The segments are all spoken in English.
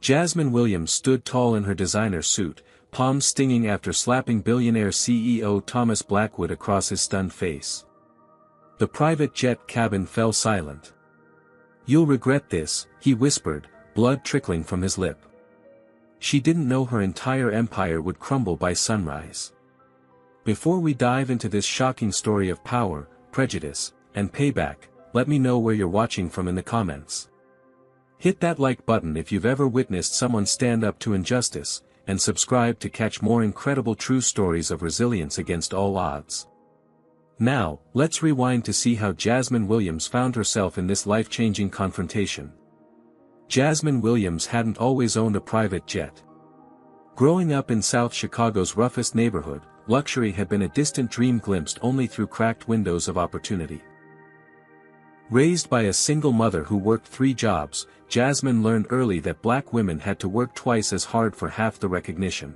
Jasmine Williams stood tall in her designer suit, palms stinging after slapping billionaire CEO Thomas Blackwood across his stunned face. The private jet cabin fell silent. "You'll regret this," he whispered, blood trickling from his lip. She didn't know her entire empire would crumble by sunrise. Before we dive into this shocking story of power, prejudice, and payback, let me know where you're watching from in the comments. Hit that like button if you've ever witnessed someone stand up to injustice, and subscribe to catch more incredible true stories of resilience against all odds. Now, let's rewind to see how Jasmine Williams found herself in this life-changing confrontation. Jasmine Williams hadn't always owned a private jet. Growing up in South Chicago's roughest neighborhood, luxury had been a distant dream glimpsed only through cracked windows of opportunity. Raised by a single mother who worked 3 jobs, Jasmine learned early that black women had to work twice as hard for half the recognition.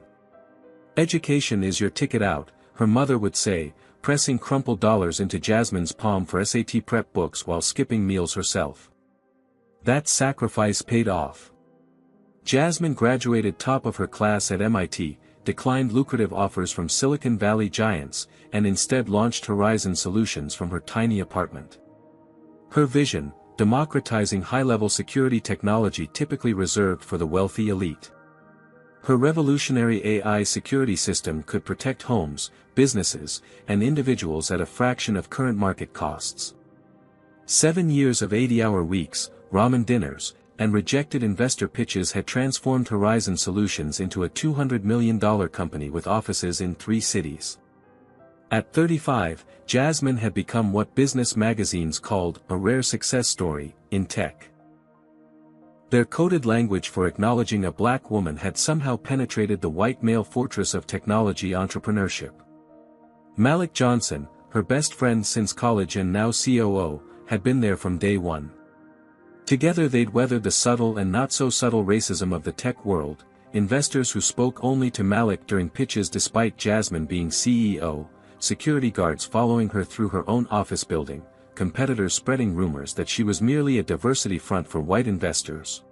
"Education is your ticket out," her mother would say, pressing crumpled dollars into Jasmine's palm for SAT prep books while skipping meals herself. That sacrifice paid off. Jasmine graduated top of her class at MIT, declined lucrative offers from Silicon Valley giants, and instead launched Horizon Solutions from her tiny apartment. Her vision, democratizing high-level security technology typically reserved for the wealthy elite. Her revolutionary AI security system could protect homes, businesses, and individuals at a fraction of current market costs. 7 years of 80-hour weeks, ramen dinners, and rejected investor pitches had transformed Horizon Solutions into a $200 million company with offices in 3 cities. At 35, Jasmine had become what business magazines called a rare success story in tech. Their coded language for acknowledging a black woman had somehow penetrated the white male fortress of technology entrepreneurship. Malik Johnson, her best friend since college and now COO, had been there from day one. Together they'd weathered the subtle and not-so-subtle racism of the tech world, investors who spoke only to Malik during pitches despite Jasmine being CEO, security guards following her through her own office building, competitors spreading rumors that she was merely a diversity front for white investors.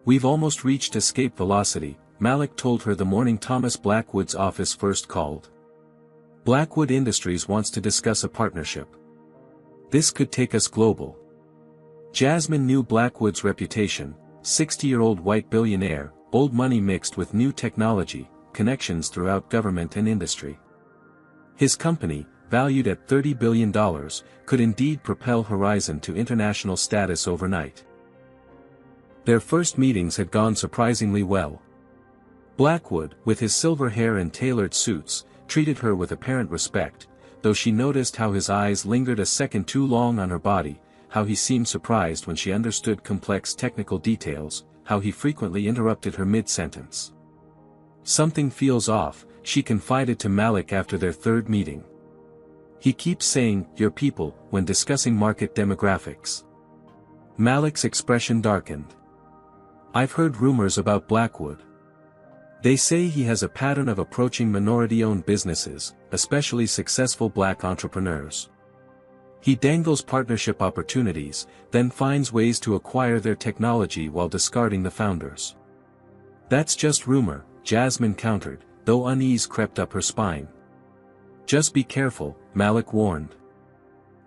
"We've almost reached escape velocity," Malik told her the morning Thomas Blackwood's office first called. "Blackwood Industries wants to discuss a partnership. This could take us global." Jasmine knew Blackwood's reputation, 60-year-old white billionaire, old money mixed with new technology, connections throughout government and industry. His company, valued at $30 billion, could indeed propel Horizon to international status overnight. Their first meetings had gone surprisingly well. Blackwood, with his silver hair and tailored suits, treated her with apparent respect, though she noticed how his eyes lingered a second too long on her body, how he seemed surprised when she understood complex technical details, how he frequently interrupted her mid-sentence. "Something feels off," she confided to Malik after their third meeting. "He keeps saying, 'your people,' when discussing market demographics." Malik's expression darkened. "I've heard rumors about Blackwood. They say he has a pattern of approaching minority-owned businesses, especially successful black entrepreneurs. He dangles partnership opportunities, then finds ways to acquire their technology while discarding the founders." "That's just rumor," Jasmine countered, though unease crept up her spine. "Just be careful," Malik warned.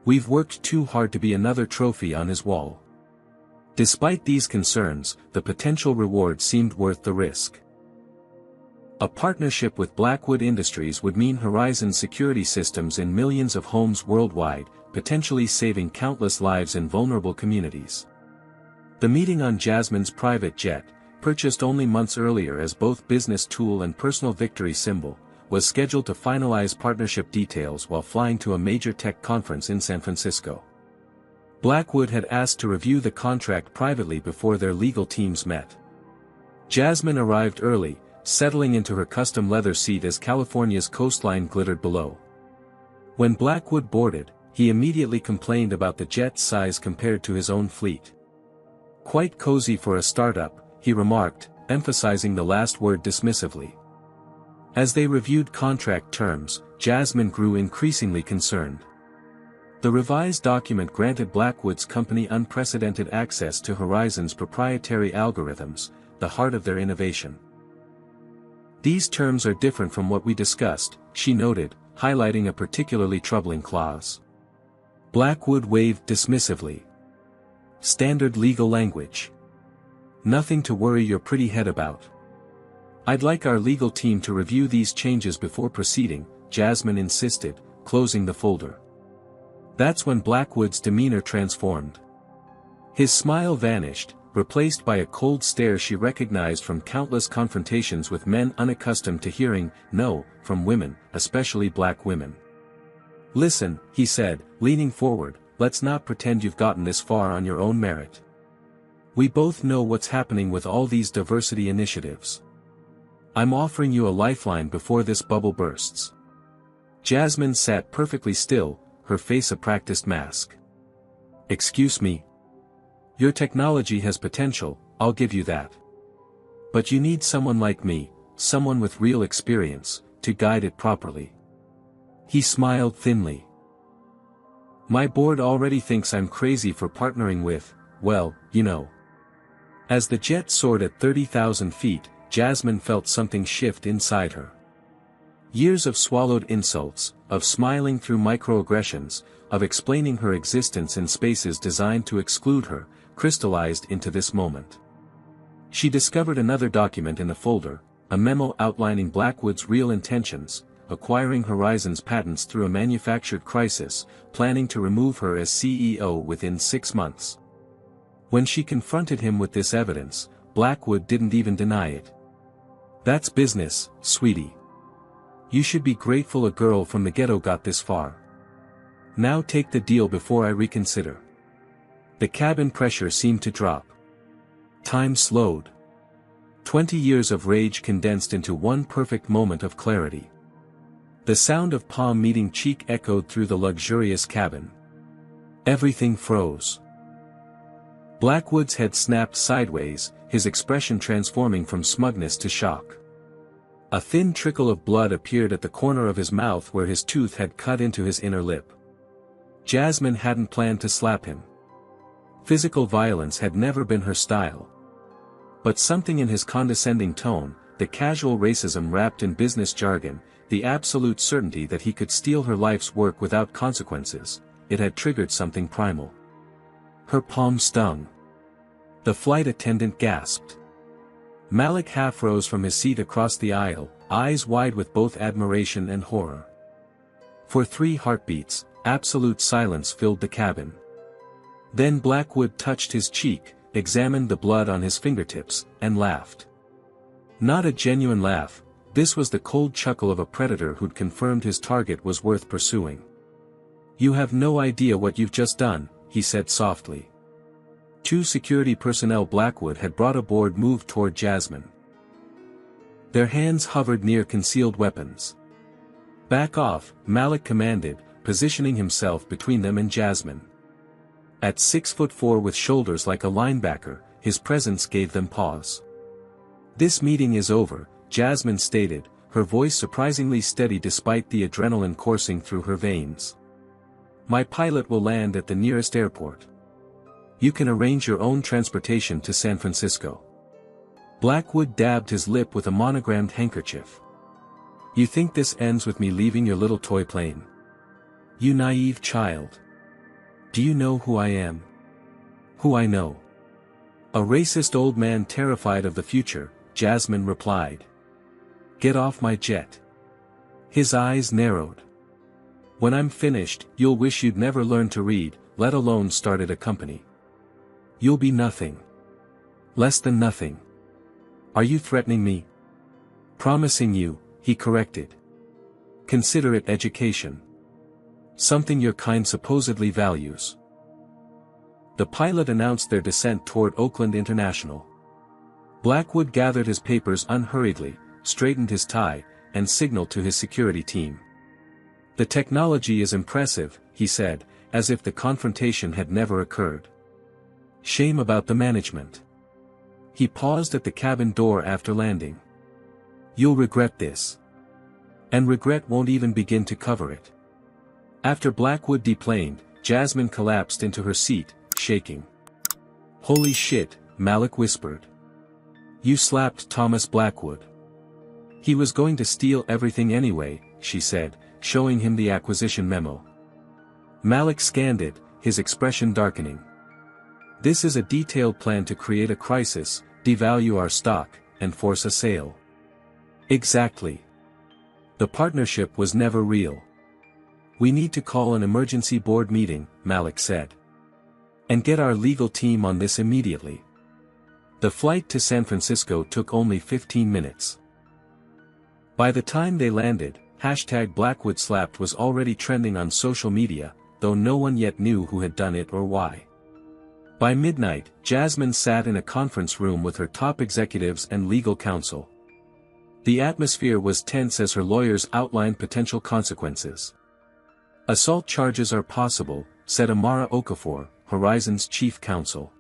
"We've worked too hard to be another trophy on his wall." Despite these concerns, the potential reward seemed worth the risk. A partnership with Blackwood Industries would mean Horizon security systems in millions of homes worldwide, potentially saving countless lives in vulnerable communities. The meeting on Jasmine's private jet, purchased only months earlier as both business tool and personal victory symbol, was scheduled to finalize partnership details while flying to a major tech conference in San Francisco. Blackwood had asked to review the contract privately before their legal teams met. Jasmine arrived early, settling into her custom leather seat as California's coastline glittered below. When Blackwood boarded, he immediately complained about the jet's size compared to his own fleet. "Quite cozy for a startup," he remarked, emphasizing the last word dismissively. As they reviewed contract terms, Jasmine grew increasingly concerned. The revised document granted Blackwood's company unprecedented access to Horizon's proprietary algorithms, the heart of their innovation. These terms are different from what we discussed, she noted, highlighting a particularly troubling clause. Blackwood waved dismissively. Standard legal language. Nothing to worry your pretty head about. I'd like our legal team to review these changes before proceeding, Jasmine insisted, closing the folder. That's when Blackwood's demeanor transformed. His smile vanished, replaced by a cold stare she recognized from countless confrontations with men unaccustomed to hearing no from women, especially black women. Listen, he said, leaning forward, let's not pretend you've gotten this far on your own merit. We both know what's happening with all these diversity initiatives. I'm offering you a lifeline before this bubble bursts. Jasmine sat perfectly still, her face a practiced mask. Excuse me. Your technology has potential, I'll give you that. But you need someone like me, someone with real experience, to guide it properly. He smiled thinly. My board already thinks I'm crazy for partnering with, well, you know. As the jet soared at 30,000 feet, Jasmine felt something shift inside her. Years of swallowed insults, of smiling through microaggressions, of explaining her existence in spaces designed to exclude her, crystallized into this moment. She discovered another document in the folder, a memo outlining Blackwood's real intentions, acquiring Horizon's patents through a manufactured crisis, planning to remove her as CEO within 6 months. When she confronted him with this evidence, Blackwood didn't even deny it. That's business, sweetie. You should be grateful a girl from the ghetto got this far. Now take the deal before I reconsider. The cabin pressure seemed to drop. Time slowed. 20 years of rage condensed into one perfect moment of clarity. The sound of palm meeting cheek echoed through the luxurious cabin. Everything froze. Blackwood's head snapped sideways, his expression transforming from smugness to shock. A thin trickle of blood appeared at the corner of his mouth where his tooth had cut into his inner lip. Jasmine hadn't planned to slap him. Physical violence had never been her style. But something in his condescending tone, the casual racism wrapped in business jargon, the absolute certainty that he could steal her life's work without consequences, it had triggered something primal. Her palm stung. The flight attendant gasped. Malik half rose from his seat across the aisle, eyes wide with both admiration and horror. For 3 heartbeats, absolute silence filled the cabin. Then Blackwood touched his cheek, examined the blood on his fingertips, and laughed. Not a genuine laugh, this was the cold chuckle of a predator who'd confirmed his target was worth pursuing. You have no idea what you've just done, he said softly. 2 security personnel Blackwood had brought aboard moved toward Jasmine. Their hands hovered near concealed weapons. Back off, Malik commanded, positioning himself between them and Jasmine. At 6'4" with shoulders like a linebacker, his presence gave them pause. This meeting is over, Jasmine stated, her voice surprisingly steady despite the adrenaline coursing through her veins. My pilot will land at the nearest airport. You can arrange your own transportation to San Francisco. Blackwood dabbed his lip with a monogrammed handkerchief. You think this ends with me leaving your little toy plane? You naive child. Do you know who I am? Who I know? A racist old man terrified of the future, Jasmine replied. Get off my jet. His eyes narrowed. When I'm finished, you'll wish you'd never learned to read, let alone started a company. You'll be nothing. Less than nothing. Are you threatening me? Promising you, he corrected. Consider it education. Something your kind supposedly values. The pilot announced their descent toward Oakland International. Blackwood gathered his papers unhurriedly, straightened his tie, and signaled to his security team. The technology is impressive, he said, as if the confrontation had never occurred. Shame about the management. He paused at the cabin door after landing. You'll regret this. And regret won't even begin to cover it. After Blackwood deplaned, Jasmine collapsed into her seat, shaking. Holy shit, Malik whispered. You slapped Thomas Blackwood. He was going to steal everything anyway, she said, showing him the acquisition memo. Malik scanned it, his expression darkening. This is a detailed plan to create a crisis, devalue our stock, and force a sale. Exactly. The partnership was never real. We need to call an emergency board meeting, Malik said. And get our legal team on this immediately. The flight to San Francisco took only 15 minutes. By the time they landed, #BlackwoodSlapped was already trending on social media, though no one yet knew who had done it or why. By midnight, Jasmine sat in a conference room with her top executives and legal counsel. The atmosphere was tense as her lawyers outlined potential consequences. Assault charges are possible, said Amara Okafor, Horizon's chief counsel.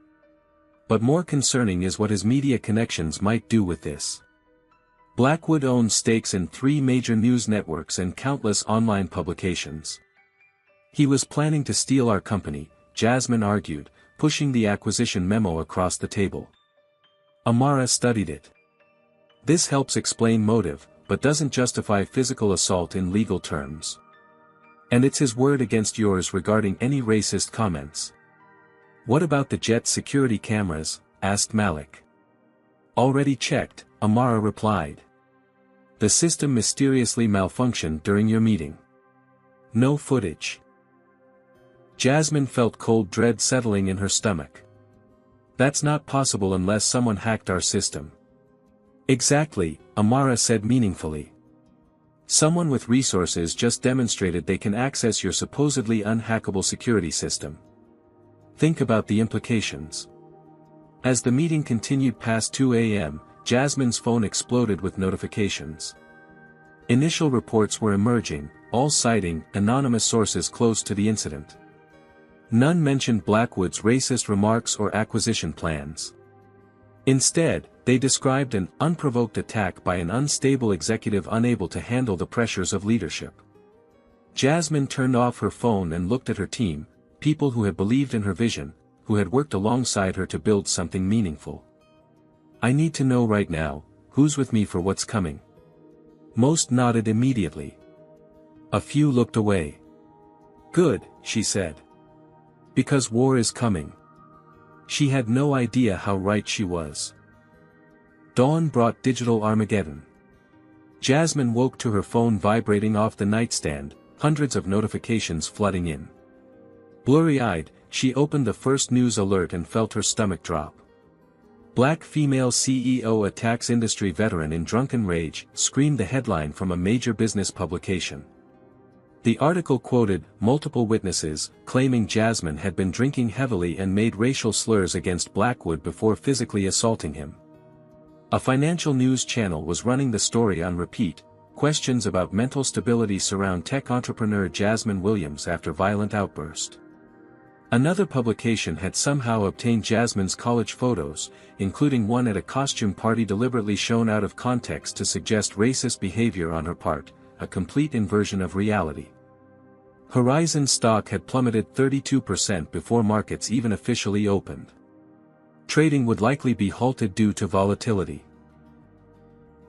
But more concerning is what his media connections might do with this. Blackwood owns stakes in 3 major news networks and countless online publications. He was planning to steal our company, Jasmine argued, pushing the acquisition memo across the table. Amara studied it. This helps explain motive, but doesn't justify physical assault in legal terms. And it's his word against yours regarding any racist comments. What about the jet security cameras? Asked Malik. Already checked, Amara replied. The system mysteriously malfunctioned during your meeting. No footage. Jasmine felt cold dread settling in her stomach. That's not possible unless someone hacked our system. Exactly, Amara said meaningfully. Someone with resources just demonstrated they can access your supposedly unhackable security system. Think about the implications. As the meeting continued past 2 a.m., Jasmine's phone exploded with notifications. Initial reports were emerging, all citing anonymous sources close to the incident. None mentioned Blackwood's racist remarks or acquisition plans. Instead, they described an unprovoked attack by an unstable executive unable to handle the pressures of leadership. Jasmine turned off her phone and looked at her team, people who had believed in her vision, who had worked alongside her to build something meaningful. I need to know right now, who's with me for what's coming? Most nodded immediately. A few looked away. Good, she said. Because war is coming. She had no idea how right she was. Dawn brought digital Armageddon. Jasmine woke to her phone vibrating off the nightstand, hundreds of notifications flooding in. Blurry-eyed, she opened the first news alert and felt her stomach drop. Black female CEO attacks industry veteran in drunken rage, screamed the headline from a major business publication. The article quoted multiple witnesses, claiming Jasmine had been drinking heavily and made racial slurs against Blackwood before physically assaulting him. A financial news channel was running the story on repeat. Questions about mental stability surround tech entrepreneur Jasmine Williams after violent outburst. Another publication had somehow obtained Jasmine's college photos, including one at a costume party deliberately shown out of context to suggest racist behavior on her part, a complete inversion of reality. Horizon stock had plummeted 32% before markets even officially opened. Trading would likely be halted due to volatility.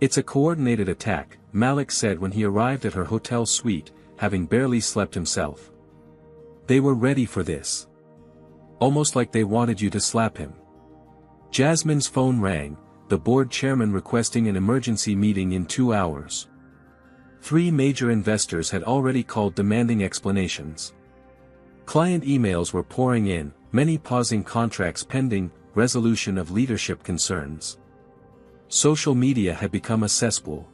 It's a coordinated attack, Malik said when he arrived at her hotel suite, having barely slept himself. They were ready for this. Almost like they wanted you to slap him. Jasmine's phone rang, the board chairman requesting an emergency meeting in 2 hours. 3 major investors had already called demanding explanations. Client emails were pouring in, many pausing contracts pending resolution of leadership concerns. Social media had become a cesspool.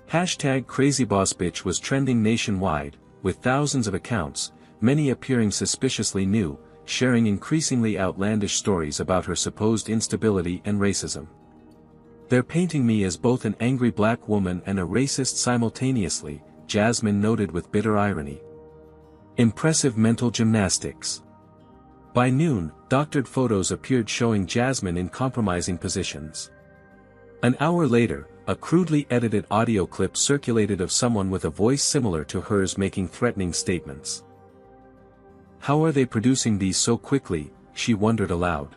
#CrazyBossBitch was trending nationwide, with thousands of accounts, many appearing suspiciously new, sharing increasingly outlandish stories about her supposed instability and racism. They're painting me as both an angry black woman and a racist simultaneously, Jasmine noted with bitter irony. Impressive mental gymnastics. By noon, doctored photos appeared showing Jasmine in compromising positions. An hour later, a crudely edited audio clip circulated of someone with a voice similar to hers making threatening statements. How are they producing these so quickly, she wondered aloud.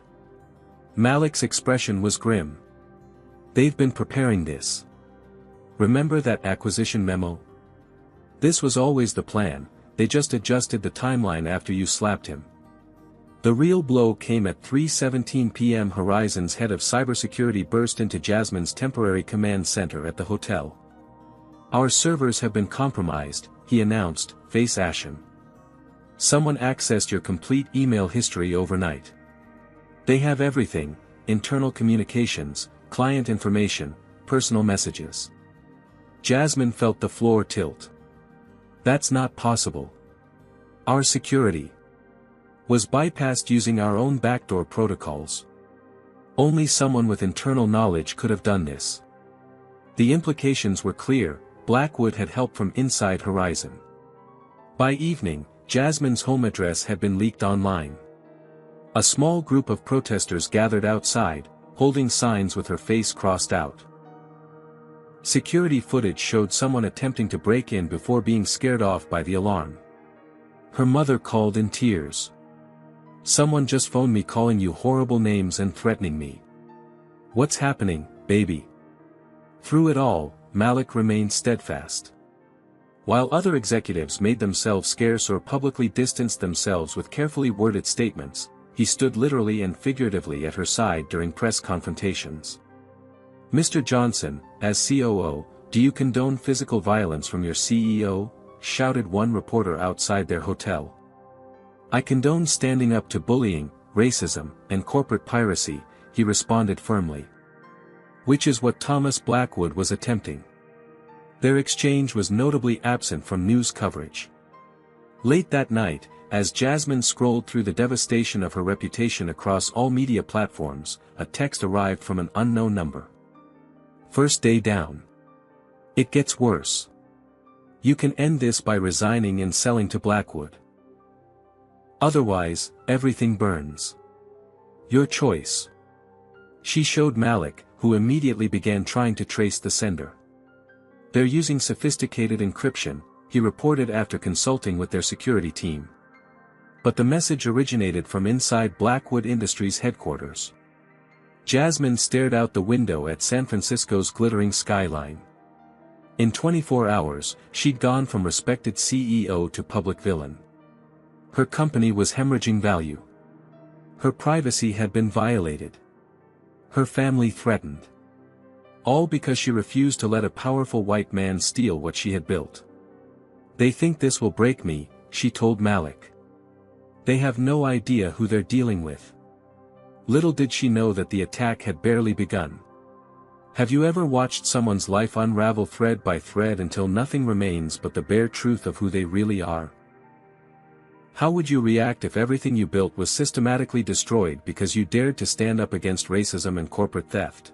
Malik's expression was grim. They've been preparing this. Remember that acquisition memo? This was always the plan, they just adjusted the timeline after you slapped him. The real blow came at 3:17 p.m. Horizon's head of cybersecurity burst into Jasmine's temporary command center at the hotel. Our servers have been compromised, he announced, face ashen. Someone accessed your complete email history overnight. They have everything, internal communications, client information, personal messages. Jasmine felt the floor tilt. That's not possible. Our security was bypassed using our own backdoor protocols. Only someone with internal knowledge could have done this. The implications were clear, Blackwood had help from inside Horizon. By evening, Jasmine's home address had been leaked online. A small group of protesters gathered outside, holding signs with her face crossed out. Security footage showed someone attempting to break in before being scared off by the alarm. Her mother called in tears. Someone just phoned me calling you horrible names and threatening me. What's happening, baby? Through it all, Malik remained steadfast. While other executives made themselves scarce or publicly distanced themselves with carefully worded statements, he stood literally and figuratively at her side during press confrontations. Mr. Johnson, as COO, do you condone physical violence from your CEO? Shouted one reporter outside their hotel. I condone standing up to bullying, racism, and corporate piracy, he responded firmly. Which is what Thomas Blackwood was attempting. Their exchange was notably absent from news coverage. Late that night, as Jasmine scrolled through the devastation of her reputation across all media platforms, a text arrived from an unknown number. First day down. It gets worse. You can end this by resigning and selling to Blackwood. Otherwise, everything burns. Your choice. She showed Malik, who immediately began trying to trace the sender. They're using sophisticated encryption, he reported after consulting with their security team. But the message originated from inside Blackwood Industries headquarters. Jasmine stared out the window at San Francisco's glittering skyline. In 24 hours, she'd gone from respected CEO to public villain. Her company was hemorrhaging value. Her privacy had been violated. Her family threatened. All because she refused to let a powerful white man steal what she had built. They think this will break me, she told Malik. They have no idea who they're dealing with. Little did she know that the attack had barely begun. Have you ever watched someone's life unravel thread by thread until nothing remains but the bare truth of who they really are? How would you react if everything you built was systematically destroyed because you dared to stand up against racism and corporate theft?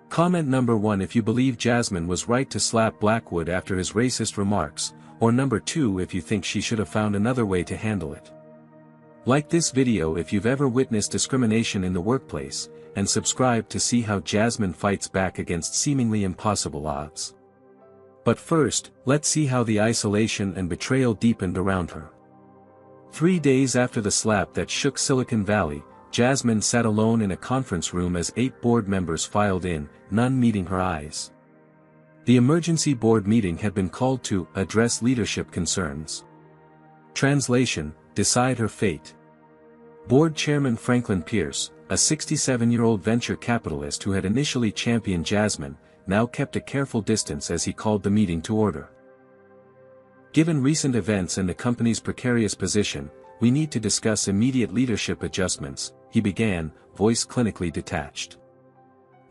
Comment number 1 if you believe Jasmine was right to slap Blackwood after his racist remarks, or number 2 if you think she should have found another way to handle it. Like this video if you've ever witnessed discrimination in the workplace, and subscribe to see how Jasmine fights back against seemingly impossible odds. But first, let's see how the isolation and betrayal deepened around her. 3 days after the slap that shook Silicon Valley, Jasmine sat alone in a conference room as 8 board members filed in, none meeting her eyes. The emergency board meeting had been called to address leadership concerns. Translation: decide her fate. Board Chairman Franklin Pierce, a 67-year-old venture capitalist who had initially championed Jasmine, now kept a careful distance as he called the meeting to order. Given recent events and the company's precarious position, we need to discuss immediate leadership adjustments, he began, voice clinically detached.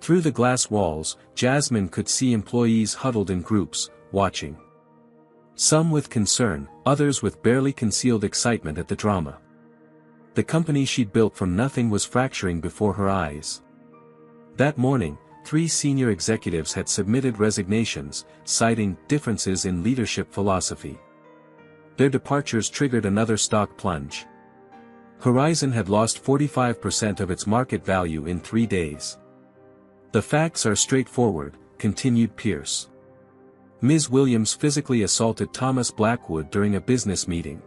Through the glass walls, Jasmine could see employees huddled in groups, watching. Some with concern, others with barely concealed excitement at the drama. The company she'd built from nothing was fracturing before her eyes. That morning, 3 senior executives had submitted resignations, citing differences in leadership philosophy. Their departures triggered another stock plunge. Horizon had lost 45% of its market value in 3 days. The facts are straightforward, continued Pierce. Ms. Williams physically assaulted Thomas Blackwood during a business meeting.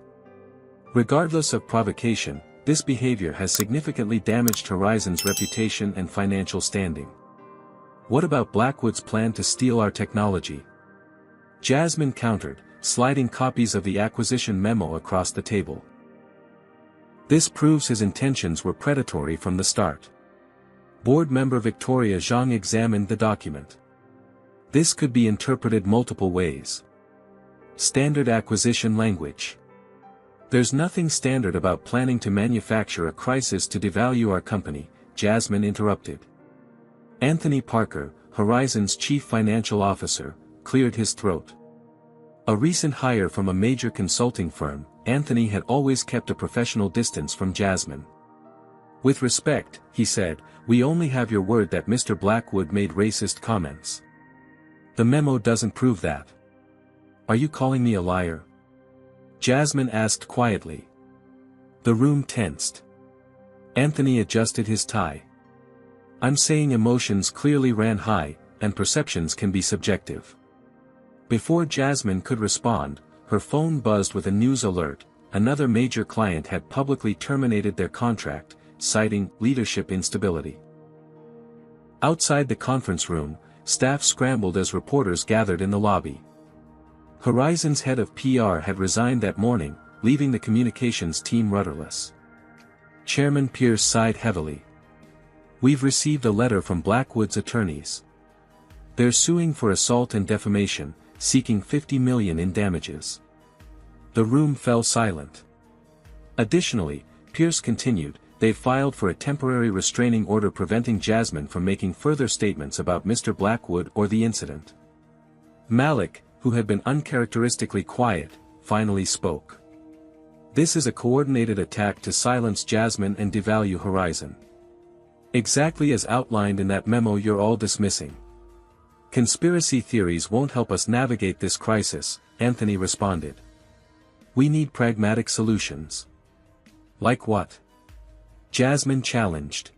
Regardless of provocation, this behavior has significantly damaged Horizon's reputation and financial standing. What about Blackwood's plan to steal our technology? Jasmine countered, sliding copies of the acquisition memo across the table. This proves his intentions were predatory from the start. Board member Victoria Zhang examined the document. This could be interpreted multiple ways. Standard acquisition language. There's nothing standard about planning to manufacture a crisis to devalue our company, Jasmine interrupted. Anthony Parker, Horizon's chief financial officer, cleared his throat. A recent hire from a major consulting firm, Anthony had always kept a professional distance from Jasmine. With respect, he said, we only have your word that Mr. Blackwood made racist comments. The memo doesn't prove that. Are you calling me a liar? Jasmine asked quietly. The room tensed. Anthony adjusted his tie. I'm saying emotions clearly ran high, and perceptions can be subjective. Before Jasmine could respond, her phone buzzed with a news alert. Another major client had publicly terminated their contract, citing leadership instability. Outside the conference room, staff scrambled as reporters gathered in the lobby. Horizon's head of PR had resigned that morning, leaving the communications team rudderless. Chairman Pierce sighed heavily. We've received a letter from Blackwood's attorneys. They're suing for assault and defamation, seeking $50 million in damages. The room fell silent. Additionally, Pierce continued, they've filed for a temporary restraining order preventing Jasmine from making further statements about Mr. Blackwood or the incident. Malik, who had been uncharacteristically quiet, finally spoke. This is a coordinated attack to silence Jasmine and devalue Horizon. Exactly as outlined in that memo you're all dismissing. Conspiracy theories won't help us navigate this crisis, Anthony responded. We need pragmatic solutions. Like what? Jasmine challenged.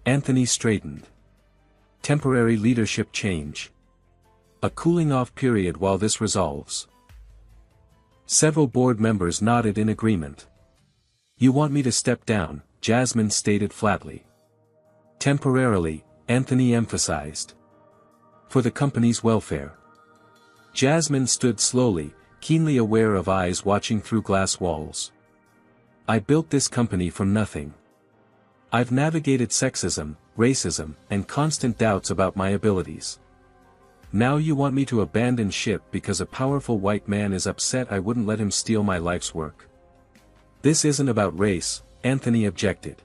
Anthony straightened. Temporary leadership change. A cooling-off period while this resolves. Several board members nodded in agreement. You want me to step down, Jasmine stated flatly. Temporarily, Anthony emphasized. For the company's welfare. Jasmine stood slowly, keenly aware of eyes watching through glass walls. I built this company from nothing. I've navigated sexism, racism, and constant doubts about my abilities. Now you want me to abandon ship because a powerful white man is upset I wouldn't let him steal my life's work. This isn't about race, Anthony objected.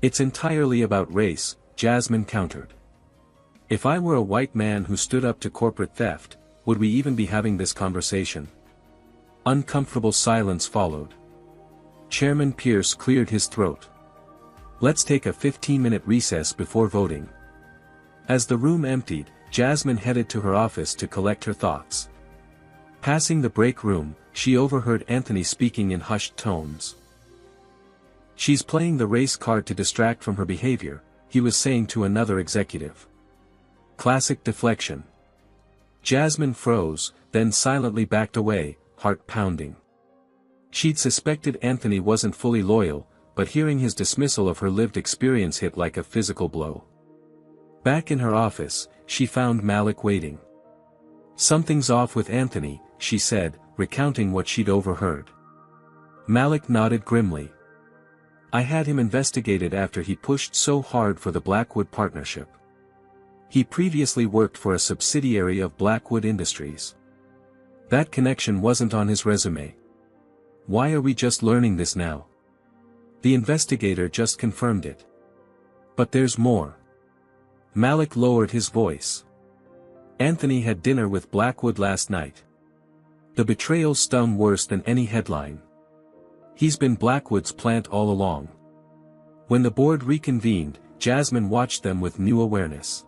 It's entirely about race, Jasmine countered. If I were a white man who stood up to corporate theft, would we even be having this conversation? Uncomfortable silence followed. Chairman Pierce cleared his throat. Let's take a 15-minute recess before voting. As the room emptied, Jasmine headed to her office to collect her thoughts. Passing the break room, she overheard Anthony speaking in hushed tones. She's playing the race card to distract from her behavior, he was saying to another executive. Classic deflection. Jasmine froze, then silently backed away, heart pounding. She'd suspected Anthony wasn't fully loyal, but hearing his dismissal of her lived experience hit like a physical blow. Back in her office, she found Malik waiting. Something's off with Anthony, she said, recounting what she'd overheard. Malik nodded grimly. I had him investigated after he pushed so hard for the Blackwood partnership. He previously worked for a subsidiary of Blackwood Industries. That connection wasn't on his resume. Why are we just learning this now? The investigator just confirmed it. But there's more. Malik lowered his voice. Anthony had dinner with Blackwood last night. The betrayal stung worse than any headline. He's been Blackwood's plant all along. When the board reconvened, Jasmine watched them with new awareness.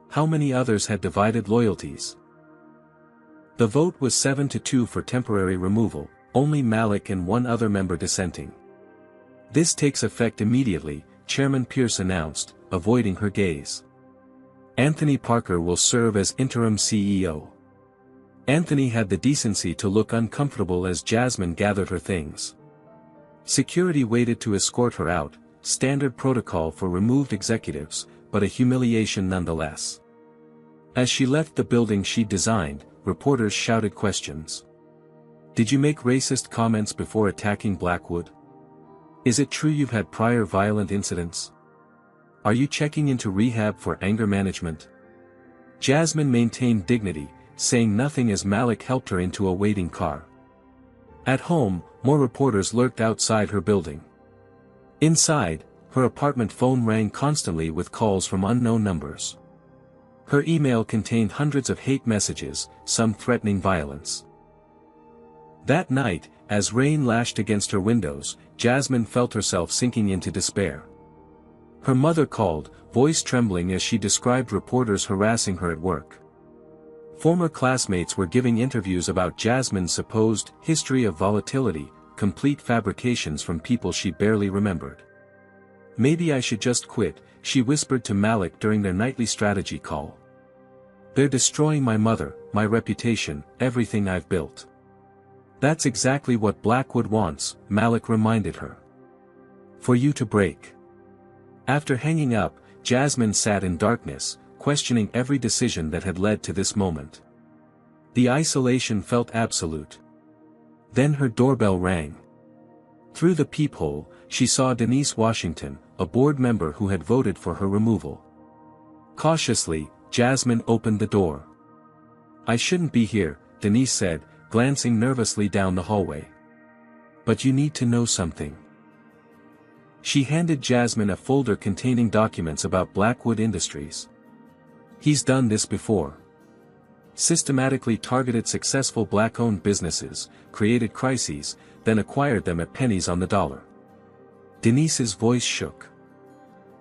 How many others had divided loyalties? The vote was 7-2 for temporary removal, only Malik and one other member dissenting. This takes effect immediately, Chairman Pierce announced, avoiding her gaze. Anthony Parker will serve as interim CEO. Anthony had the decency to look uncomfortable as Jasmine gathered her things. Security waited to escort her out, standard protocol for removed executives, but a humiliation nonetheless. As she left the building she designed, reporters shouted questions. Did you make racist comments before attacking Blackwood? Is it true you've had prior violent incidents? Are you checking into rehab for anger management? Jasmine maintained dignity, saying nothing as Malik helped her into a waiting car. At home, more reporters lurked outside her building. Inside, her apartment phone rang constantly with calls from unknown numbers. Her email contained hundreds of hate messages, some threatening violence. That night, as rain lashed against her windows, Jasmine felt herself sinking into despair. Her mother called, voice trembling as she described reporters harassing her at work. Former classmates were giving interviews about Jasmine's supposed history of volatility, complete fabrications from people she barely remembered. Maybe I should just quit, she whispered to Malik during their nightly strategy call. They're destroying my mother, my reputation, everything I've built. That's exactly what Blackwood wants, Malik reminded her. For you to break. After hanging up, Jasmine sat in darkness, questioning every decision that had led to this moment. The isolation felt absolute. Then her doorbell rang. Through the peephole, she saw Denise Washington, a board member who had voted for her removal. Cautiously, Jasmine opened the door. I shouldn't be here, Denise said, glancing nervously down the hallway. But you need to know something. She handed Jasmine a folder containing documents about Blackwood Industries. He's done this before. Systematically targeted successful black-owned businesses, created crises, then acquired them at pennies on the dollar. Denise's voice shook.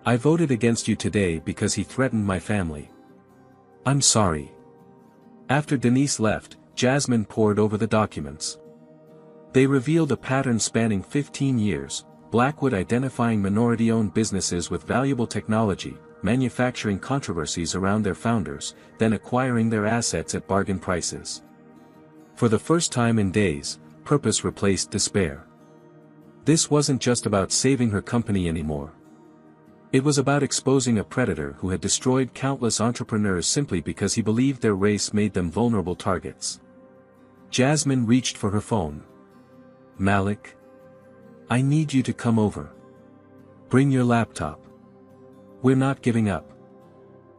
I voted against you today because he threatened my family. I'm sorry. After Denise left, Jasmine pored over the documents. They revealed a pattern spanning 15 years, Blackwood identifying minority-owned businesses with valuable technology, manufacturing controversies around their founders, then acquiring their assets at bargain prices. For the first time in days, purpose replaced despair. This wasn't just about saving her company anymore. It was about exposing a predator who had destroyed countless entrepreneurs simply because he believed their race made them vulnerable targets. Jasmine reached for her phone. Malik? I need you to come over. Bring your laptop. We're not giving up.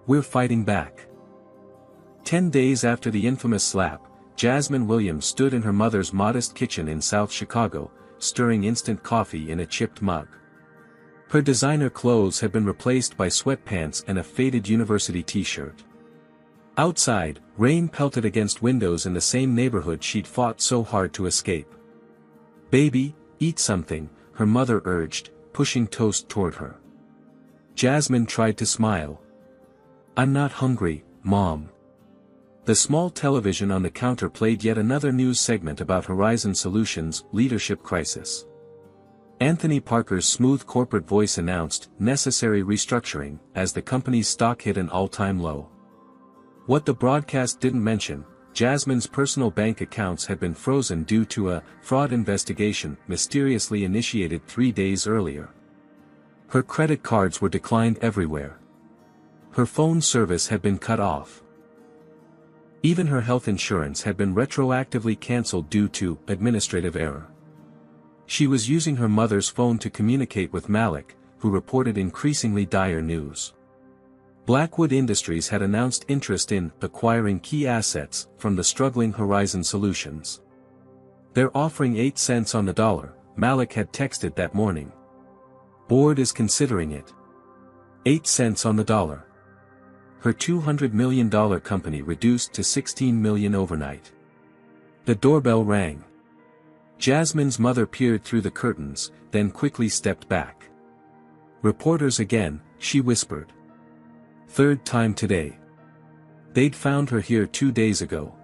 We're fighting back. 10 days after the infamous slap, Jasmine Williams stood in her mother's modest kitchen in South Chicago, stirring instant coffee in a chipped mug. Her designer clothes had been replaced by sweatpants and a faded university t-shirt. Outside, rain pelted against windows in the same neighborhood she'd fought so hard to escape. Baby, eat something, her mother urged, pushing toast toward her. Jasmine tried to smile. I'm not hungry, Mom. The small television on the counter played yet another news segment about Horizon Solutions' leadership crisis. Anthony Parker's smooth corporate voice announced necessary restructuring as the company's stock hit an all-time low. What the broadcast didn't mention, Jasmine's personal bank accounts had been frozen due to a fraud investigation mysteriously initiated 3 days earlier. Her credit cards were declined everywhere. Her phone service had been cut off. Even her health insurance had been retroactively cancelled due to administrative error. She was using her mother's phone to communicate with Malik, who reported increasingly dire news. Blackwood Industries had announced interest in acquiring key assets from the struggling Horizon Solutions. They're offering 8 cents on the dollar, Malik had texted that morning. Board is considering it. 8 cents on the dollar. Her $200 million company reduced to $16 million overnight. The doorbell rang. Jasmine's mother peered through the curtains, then quickly stepped back. Reporters again, she whispered. Third time today. They'd found her here 2 days ago.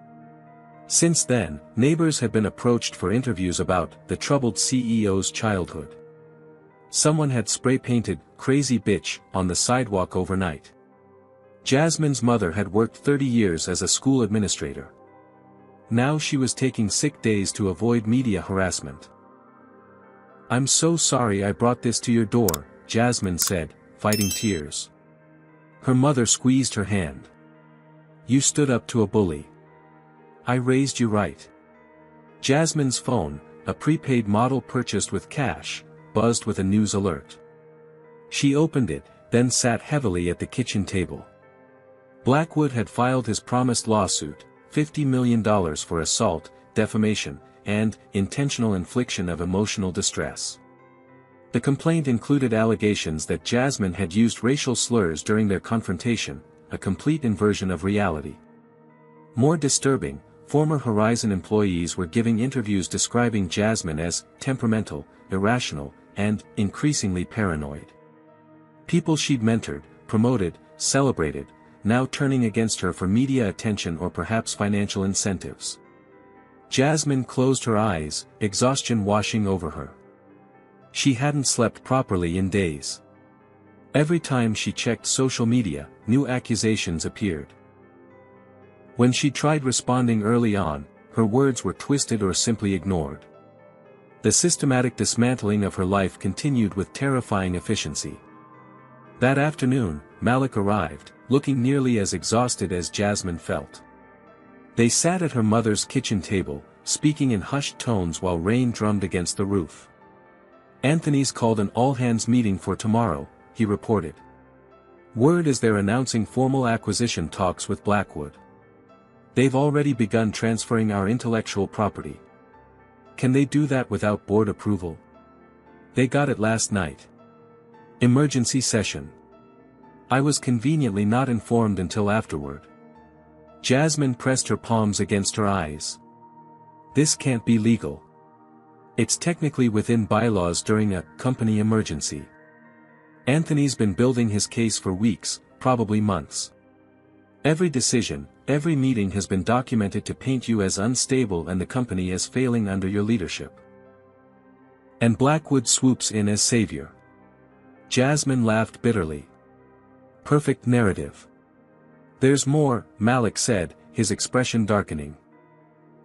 Since then, neighbors had been approached for interviews about the troubled CEO's childhood. Someone had spray-painted, "Crazy Bitch," on the sidewalk overnight. Jasmine's mother had worked 30 years as a school administrator. Now she was taking sick days to avoid media harassment. I'm so sorry I brought this to your door, Jasmine said, fighting tears. Her mother squeezed her hand. You stood up to a bully. I raised you right. Jasmine's phone, a prepaid model purchased with cash, buzzed with a news alert. She opened it, then sat heavily at the kitchen table. Blackwood had filed his promised lawsuit, $50 million for assault, defamation, and intentional infliction of emotional distress. The complaint included allegations that Jasmine had used racial slurs during their confrontation, a complete inversion of reality. More disturbing, former Horizon employees were giving interviews describing Jasmine as temperamental, irrational, and increasingly paranoid. People she'd mentored, promoted, celebrated, now turning against her for media attention or perhaps financial incentives. Jasmine closed her eyes, exhaustion washing over her. She hadn't slept properly in days. Every time she checked social media, new accusations appeared. When she tried responding early on, her words were twisted or simply ignored. The systematic dismantling of her life continued with terrifying efficiency. That afternoon, Malik arrived, looking nearly as exhausted as Jasmine felt. They sat at her mother's kitchen table, speaking in hushed tones while rain drummed against the roof. Anthony's called an all-hands meeting for tomorrow, he reported. Word is they're announcing formal acquisition talks with Blackwood. They've already begun transferring our intellectual property. Can they do that without board approval? They got it last night. Emergency session. I was conveniently not informed until afterward. Jasmine pressed her palms against her eyes. This can't be legal. It's technically within bylaws during a company emergency. Anthony's been building his case for weeks, probably months. Every decision, every meeting has been documented to paint you as unstable and the company as failing under your leadership. And Blackwood swoops in as savior. Jasmine laughed bitterly. Perfect narrative. There's more, Malik said, his expression darkening.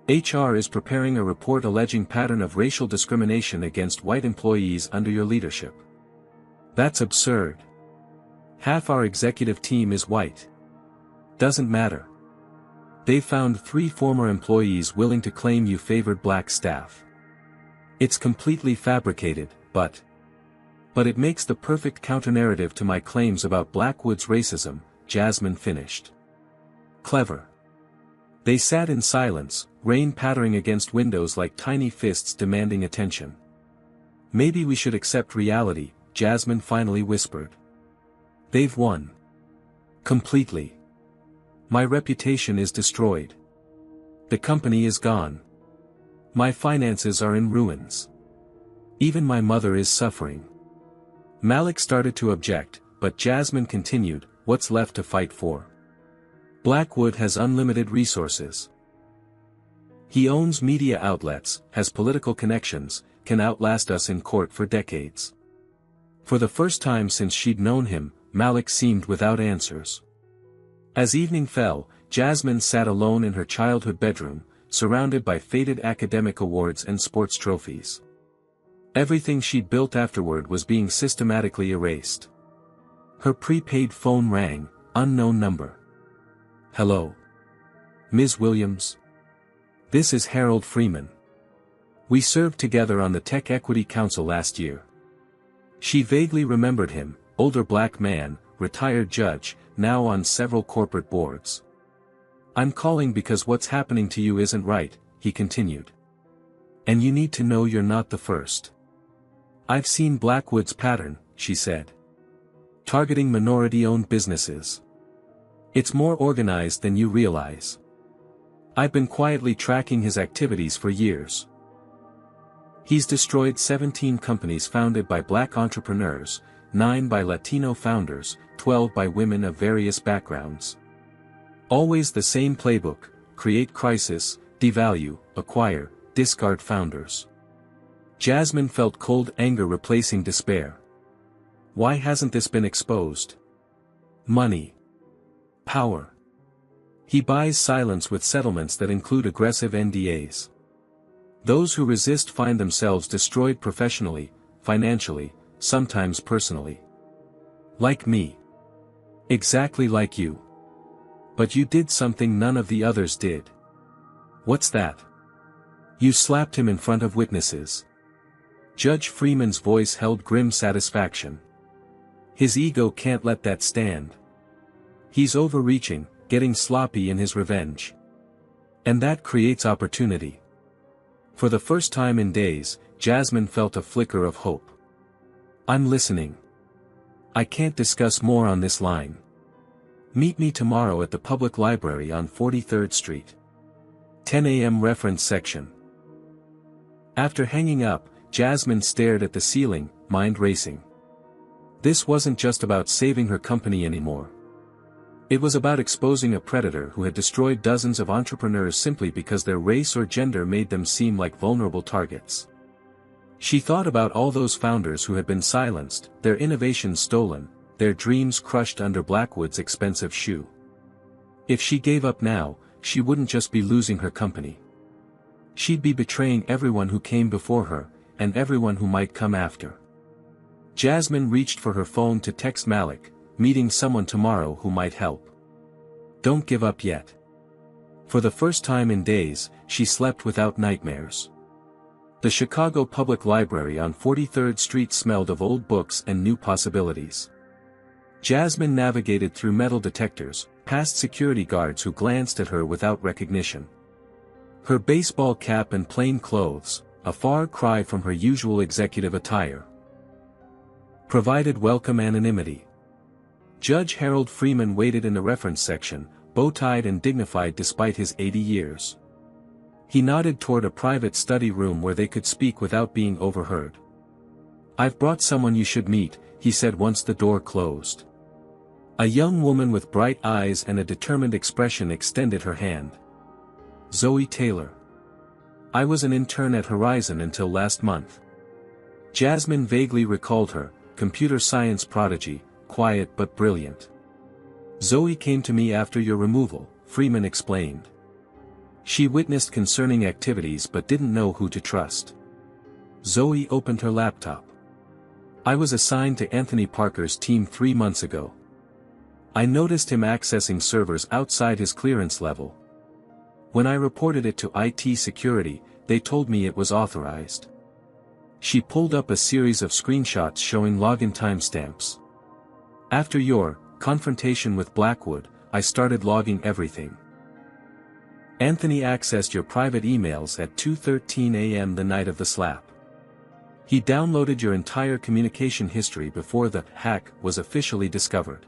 HR is preparing a report alleging pattern of racial discrimination against white employees under your leadership. That's absurd. Half our executive team is white. Doesn't matter. They found 3 former employees willing to claim you favored black staff. It's completely fabricated, but it makes the perfect counter-narrative to my claims about Blackwood's racism, Jasmine finished. Clever. They sat in silence, rain pattering against windows like tiny fists demanding attention. Maybe we should accept reality, Jasmine finally whispered. They've won. Completely. My reputation is destroyed. The company is gone. My finances are in ruins. Even my mother is suffering. Malik started to object, but Jasmine continued, what's left to fight for? Blackwood has unlimited resources. He owns media outlets, has political connections, can outlast us in court for decades. For the first time since she'd known him, Malik seemed without answers. As evening fell, Jasmine sat alone in her childhood bedroom, surrounded by faded academic awards and sports trophies. Everything she'd built afterward was being systematically erased. Her prepaid phone rang, unknown number. Hello. Ms. Williams? This is Harold Freeman. We served together on the Tech Equity Council last year. She vaguely remembered him, older black man, retired judge, now on several corporate boards. I'm calling because what's happening to you isn't right, he continued. And you need to know you're not the first. I've seen Blackwood's pattern, she said. Targeting minority-owned businesses. It's more organized than you realize. I've been quietly tracking his activities for years. He's destroyed 17 companies founded by black entrepreneurs, 9 by Latino founders, 12 by women of various backgrounds. Always the same playbook: create crisis, devalue, acquire, discard founders. Jasmine felt cold anger replacing despair. Why hasn't this been exposed? Money. Power. He buys silence with settlements that include aggressive NDAs. Those who resist find themselves destroyed professionally, financially, sometimes personally. Like me. Exactly like you. But you did something none of the others did. What's that? You slapped him in front of witnesses. Judge Freeman's voice held grim satisfaction. His ego can't let that stand. He's overreaching, getting sloppy in his revenge. And that creates opportunity. For the first time in days, Jasmine felt a flicker of hope. I'm listening. I can't discuss more on this line. Meet me tomorrow at the public library on 43rd Street. 10 a.m. reference section. After hanging up, Jasmine stared at the ceiling, mind racing. This wasn't just about saving her company anymore. It was about exposing a predator who had destroyed dozens of entrepreneurs simply because their race or gender made them seem like vulnerable targets. She thought about all those founders who had been silenced, their innovations stolen, their dreams crushed under Blackwood's expensive shoe. If she gave up now, she wouldn't just be losing her company. She'd be betraying everyone who came before her, and everyone who might come after. Jasmine reached for her phone to text Malik, meeting someone tomorrow who might help. Don't give up yet. For the first time in days, she slept without nightmares. The Chicago Public Library on 43rd Street smelled of old books and new possibilities. Jasmine navigated through metal detectors, past security guards who glanced at her without recognition. Her baseball cap and plain clothes, a far cry from her usual executive attire, provided welcome anonymity. Judge Harold Freeman waited in the reference section, bow-tied and dignified despite his 80 years. He nodded toward a private study room where they could speak without being overheard. I've brought someone you should meet, he said once the door closed. A young woman with bright eyes and a determined expression extended her hand. Zoe Taylor. I was an intern at Horizon until last month. Jasmine vaguely recalled her, computer science prodigy, quiet but brilliant. Zoe came to me after your removal, Freeman explained. She witnessed concerning activities but didn't know who to trust. Zoe opened her laptop. I was assigned to Anthony Parker's team 3 months ago. I noticed him accessing servers outside his clearance level. When I reported it to IT security, they told me it was authorized. She pulled up a series of screenshots showing login timestamps. After your confrontation with Blackwood, I started logging everything. Anthony accessed your private emails at 2:13 a.m. the night of the slap. He downloaded your entire communication history before the hack was officially discovered.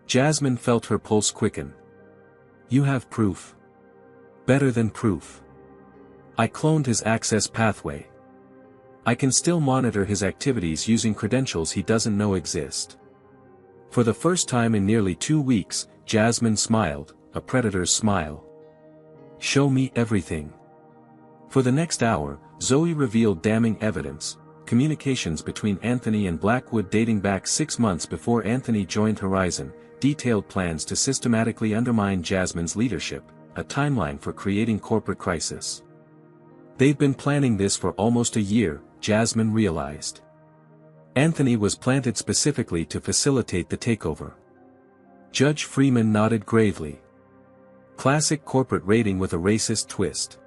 Jasmine felt her pulse quicken. You have proof. Better than proof. I cloned his access pathway. I can still monitor his activities using credentials he doesn't know exist. For the first time in nearly 2 weeks, Jasmine smiled, a predator's smile. Show me everything. For the next hour, Zoe revealed damning evidence, communications between Anthony and Blackwood dating back 6 months before Anthony joined Horizon, detailed plans to systematically undermine Jasmine's leadership, a timeline for creating corporate crisis. They've been planning this for almost a year, Jasmine realized. Anthony was planted specifically to facilitate the takeover. Judge Freeman nodded gravely. Classic corporate raiding with a racist twist.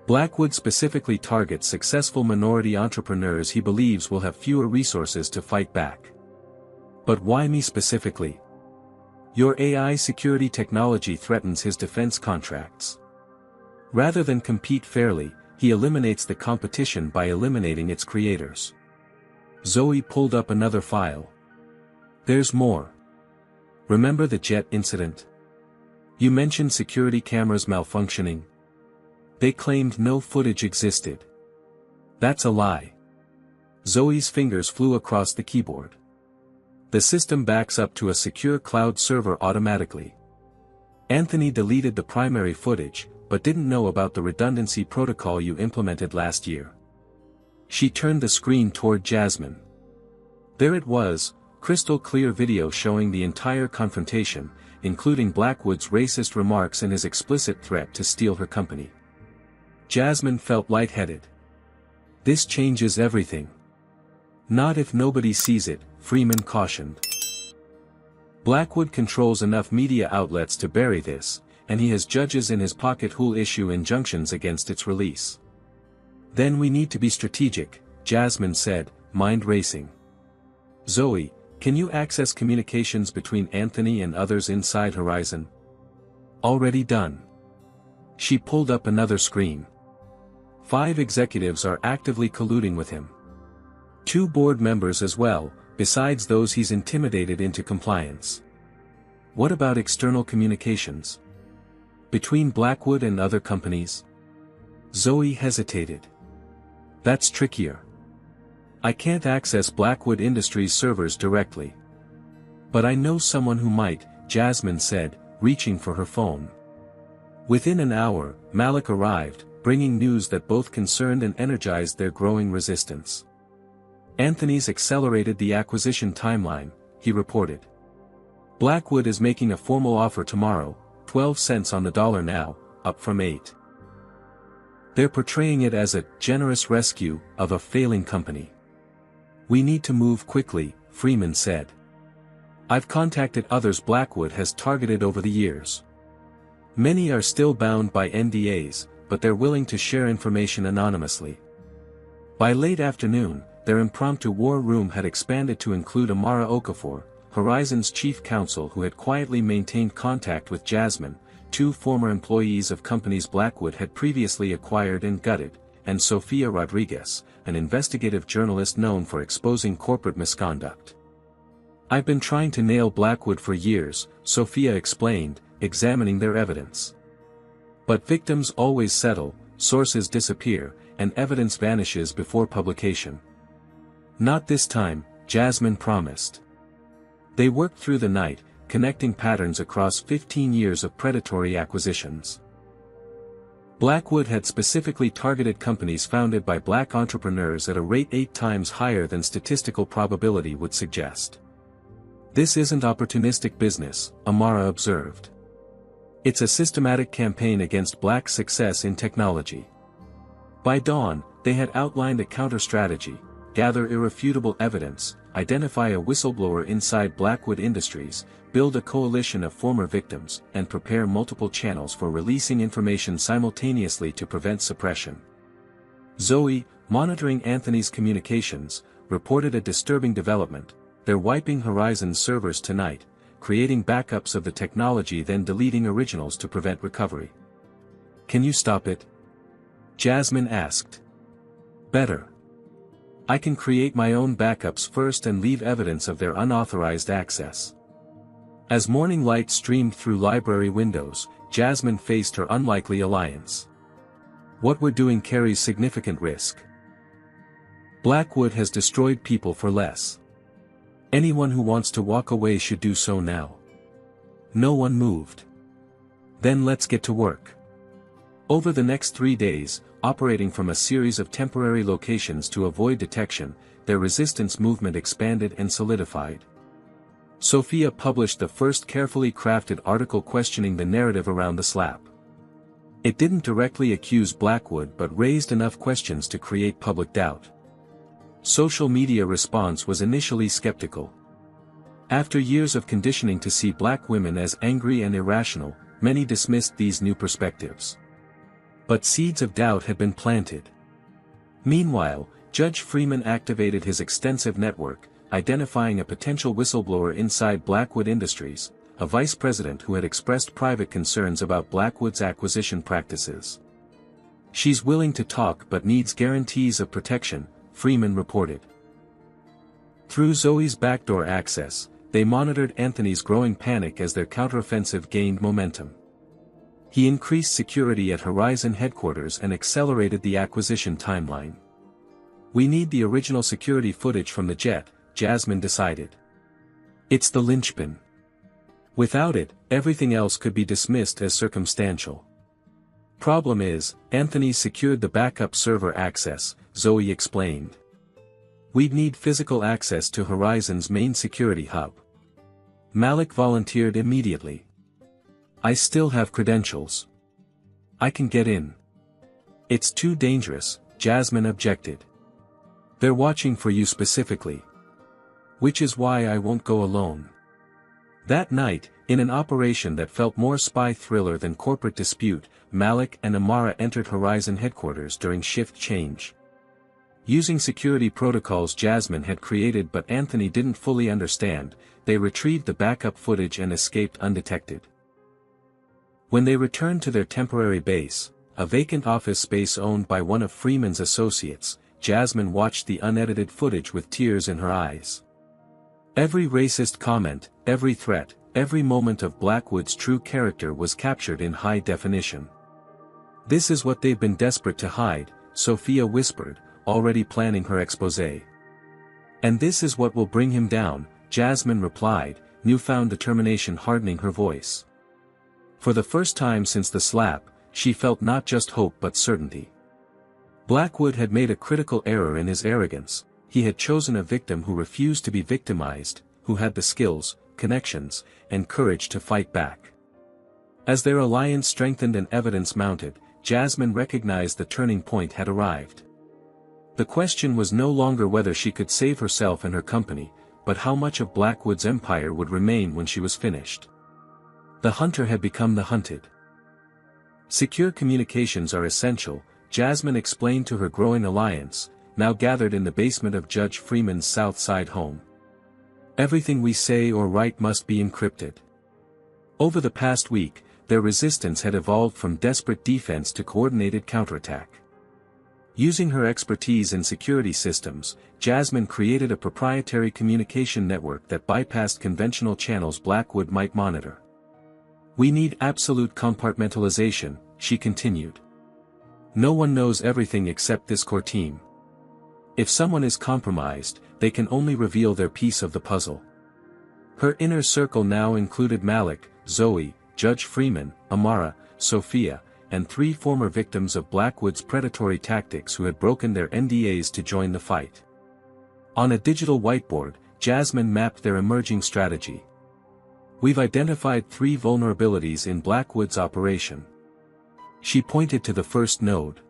Blackwood specifically targets successful minority entrepreneurs he believes will have fewer resources to fight back. But why me specifically? Your AI security technology threatens his defense contracts. Rather than compete fairly, he eliminates the competition by eliminating its creators. Zoe pulled up another file. There's more. Remember the jet incident? You mentioned security cameras malfunctioning. They claimed no footage existed. That's a lie. Zoe's fingers flew across the keyboard. The system backs up to a secure cloud server automatically. Anthony deleted the primary footage, but didn't know about the redundancy protocol you implemented last year. She turned the screen toward Jasmine. There it was, crystal clear video showing the entire confrontation, including Blackwood's racist remarks and his explicit threat to steal her company. Jasmine felt lightheaded. This changes everything. Not if nobody sees it, Freeman cautioned. Blackwood controls enough media outlets to bury this, and he has judges in his pocket who'll issue injunctions against its release. Then we need to be strategic, Jasmine said, mind racing. Zoe, can you access communications between Anthony and others inside Horizon? Already done. She pulled up another screen. 5 executives are actively colluding with him. 2 board members as well, besides those he's intimidated into compliance. What about external communications? Between Blackwood and other companies? Zoe hesitated. That's trickier. I can't access Blackwood Industries servers directly. But I know someone who might, Jasmine said, reaching for her phone. Within an hour, Malik arrived, bringing news that both concerned and energized their growing resistance. Anthony's accelerated the acquisition timeline, he reported. Blackwood is making a formal offer tomorrow, 12 cents on the dollar now, up from 8. They're portraying it as a generous rescue of a failing company. We need to move quickly, Freeman said. I've contacted others Blackwood has targeted over the years. Many are still bound by NDAs, but they're willing to share information anonymously. By late afternoon, their impromptu war room had expanded to include Amara Okafor, Horizon's chief counsel who had quietly maintained contact with Jasmine, 2 former employees of companies Blackwood had previously acquired and gutted, and Sofia Rodriguez, an investigative journalist known for exposing corporate misconduct. I've been trying to nail Blackwood for years, Sofia explained, examining their evidence. But victims always settle, sources disappear, and evidence vanishes before publication. Not this time, Jasmine promised. They worked through the night, connecting patterns across 15 years of predatory acquisitions. Blackwood had specifically targeted companies founded by black entrepreneurs at a rate 8 times higher than statistical probability would suggest. This isn't opportunistic business, Amara observed. It's a systematic campaign against black success in technology. By dawn, they had outlined a counter-strategy: gather irrefutable evidence, identify a whistleblower inside Blackwood Industries, build a coalition of former victims, and prepare multiple channels for releasing information simultaneously to prevent suppression. Zoe, monitoring Anthony's communications, reported a disturbing development: they're wiping Horizon's servers tonight, creating backups of the technology then deleting originals to prevent recovery. Can you stop it? Jasmine asked. Better. I can create my own backups first and leave evidence of their unauthorized access. As morning light streamed through library windows, Jasmine faced her unlikely alliance. What we're doing carries significant risk. Blackwood has destroyed people for less. Anyone who wants to walk away should do so now. No one moved. Then let's get to work. Over the next 3 days, operating from a series of temporary locations to avoid detection, their resistance movement expanded and solidified. Sofia published the first carefully crafted article questioning the narrative around the slap. It didn't directly accuse Blackwood but raised enough questions to create public doubt. Social media response was initially skeptical. After years of conditioning to see black women as angry and irrational, many dismissed these new perspectives. But seeds of doubt had been planted. Meanwhile, Judge Freeman activated his extensive network, identifying a potential whistleblower inside Blackwood Industries, a vice president who had expressed private concerns about Blackwood's acquisition practices. She's willing to talk but needs guarantees of protection, Freeman reported. Through Zoe's backdoor access, they monitored Anthony's growing panic as their counteroffensive gained momentum. He increased security at Horizon headquarters and accelerated the acquisition timeline. We need the original security footage from the jet, Jasmine decided. It's the linchpin. Without it, everything else could be dismissed as circumstantial. Problem is, Anthony secured the backup server access, Zoe explained. We'd need physical access to Horizon's main security hub. Malik volunteered immediately. I still have credentials. I can get in. It's too dangerous, Jasmine objected. They're watching for you specifically. Which is why I won't go alone. That night, in an operation that felt more spy thriller than corporate dispute, Malik and Amara entered Horizon headquarters during shift change. Using security protocols Jasmine had created but Anthony didn't fully understand, they retrieved the backup footage and escaped undetected. When they returned to their temporary base, a vacant office space owned by one of Freeman's associates, Jasmine watched the unedited footage with tears in her eyes. Every racist comment, every threat, every moment of Blackwood's true character was captured in high definition. "This is what they've been desperate to hide," Sophia whispered, already planning her exposé. "And this is what will bring him down," Jasmine replied, newfound determination hardening her voice. For the first time since the slap, she felt not just hope but certainty. Blackwood had made a critical error in his arrogance. He had chosen a victim who refused to be victimized, who had the skills, connections, and courage to fight back. As their alliance strengthened and evidence mounted, Jasmine recognized the turning point had arrived. The question was no longer whether she could save herself and her company, but how much of Blackwood's empire would remain when she was finished. The hunter had become the hunted. Secure communications are essential, Jasmine explained to her growing alliance, now gathered in the basement of Judge Freeman's South Side home. Everything we say or write must be encrypted. Over the past week, their resistance had evolved from desperate defense to coordinated counterattack. Using her expertise in security systems, Jasmine created a proprietary communication network that bypassed conventional channels Blackwood might monitor. "We need absolute compartmentalization," she continued. "No one knows everything except this core team. If someone is compromised, they can only reveal their piece of the puzzle." Her inner circle now included Malik, Zoe, Judge Freeman, Amara, Sophia, and 3 former victims of Blackwood's predatory tactics who had broken their NDAs to join the fight. On a digital whiteboard, Jasmine mapped their emerging strategy. "We've identified 3 vulnerabilities in Blackwood's operation." She pointed to the first node.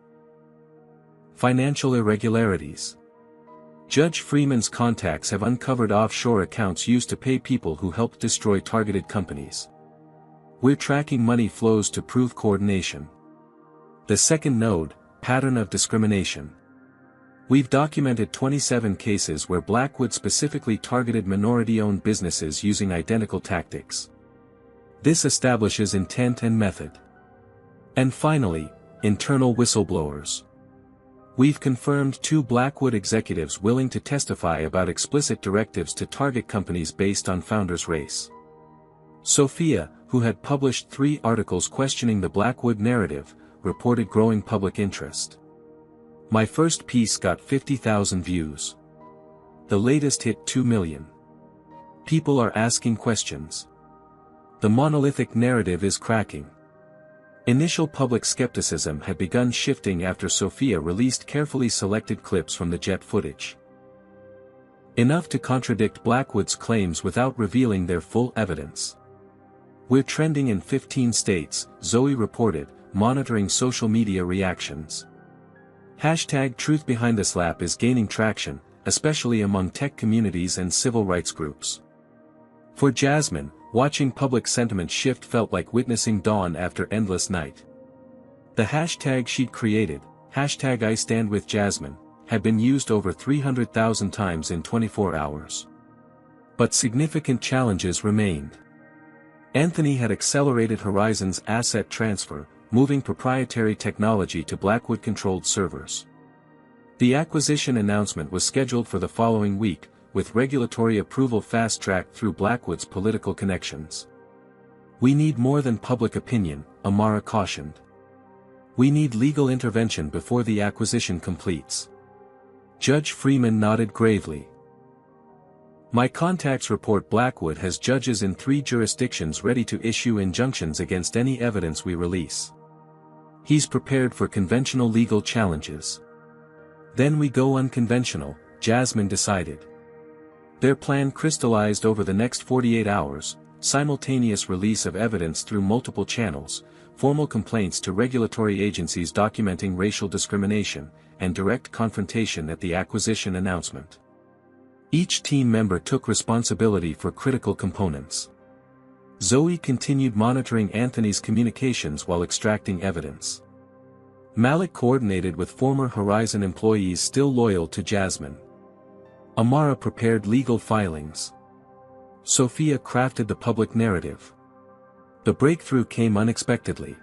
Financial irregularities. Judge Freeman's contacts have uncovered offshore accounts used to pay people who helped destroy targeted companies. "We're tracking money flows to prove coordination." The second node, pattern of discrimination. "We've documented 27 cases where Blackwood specifically targeted minority-owned businesses using identical tactics. This establishes intent and method." And finally, internal whistleblowers. "We've confirmed 2 Blackwood executives willing to testify about explicit directives to target companies based on founders' race." Sophia, who had published 3 articles questioning the Blackwood narrative, reported growing public interest. "My first piece got 50,000 views. The latest hit 2 million. People are asking questions. The monolithic narrative is cracking." Initial public skepticism had begun shifting after Sophia released carefully selected clips from the jet footage. Enough to contradict Blackwood's claims without revealing their full evidence. "We're trending in 15 states, Zoe reported, monitoring social media reactions. #Truth Behind the Slap is gaining traction, especially among tech communities and civil rights groups." For Jasmine, watching public sentiment shift felt like witnessing dawn after endless night. The hashtag she'd created, #IStandWithJasmine, had been used over 300,000 times in 24 hours. But significant challenges remained. Anthony had accelerated Horizon's asset transfer, moving proprietary technology to Blackwood-controlled servers. The acquisition announcement was scheduled for the following week, with regulatory approval fast-tracked through Blackwood's political connections. "We need more than public opinion," Amara cautioned. "We need legal intervention before the acquisition completes." Judge Freeman nodded gravely. "My contacts report Blackwood has judges in 3 jurisdictions ready to issue injunctions against any evidence we release. He's prepared for conventional legal challenges." "Then we go unconventional," Jasmine decided. Their plan crystallized over the next 48 hours, simultaneous release of evidence through multiple channels, formal complaints to regulatory agencies documenting racial discrimination, and direct confrontation at the acquisition announcement. Each team member took responsibility for critical components. Zoe continued monitoring Anthony's communications while extracting evidence. Malik coordinated with former Horizon employees still loyal to Jasmine. Amara prepared legal filings. Sophia crafted the public narrative. The breakthrough came unexpectedly.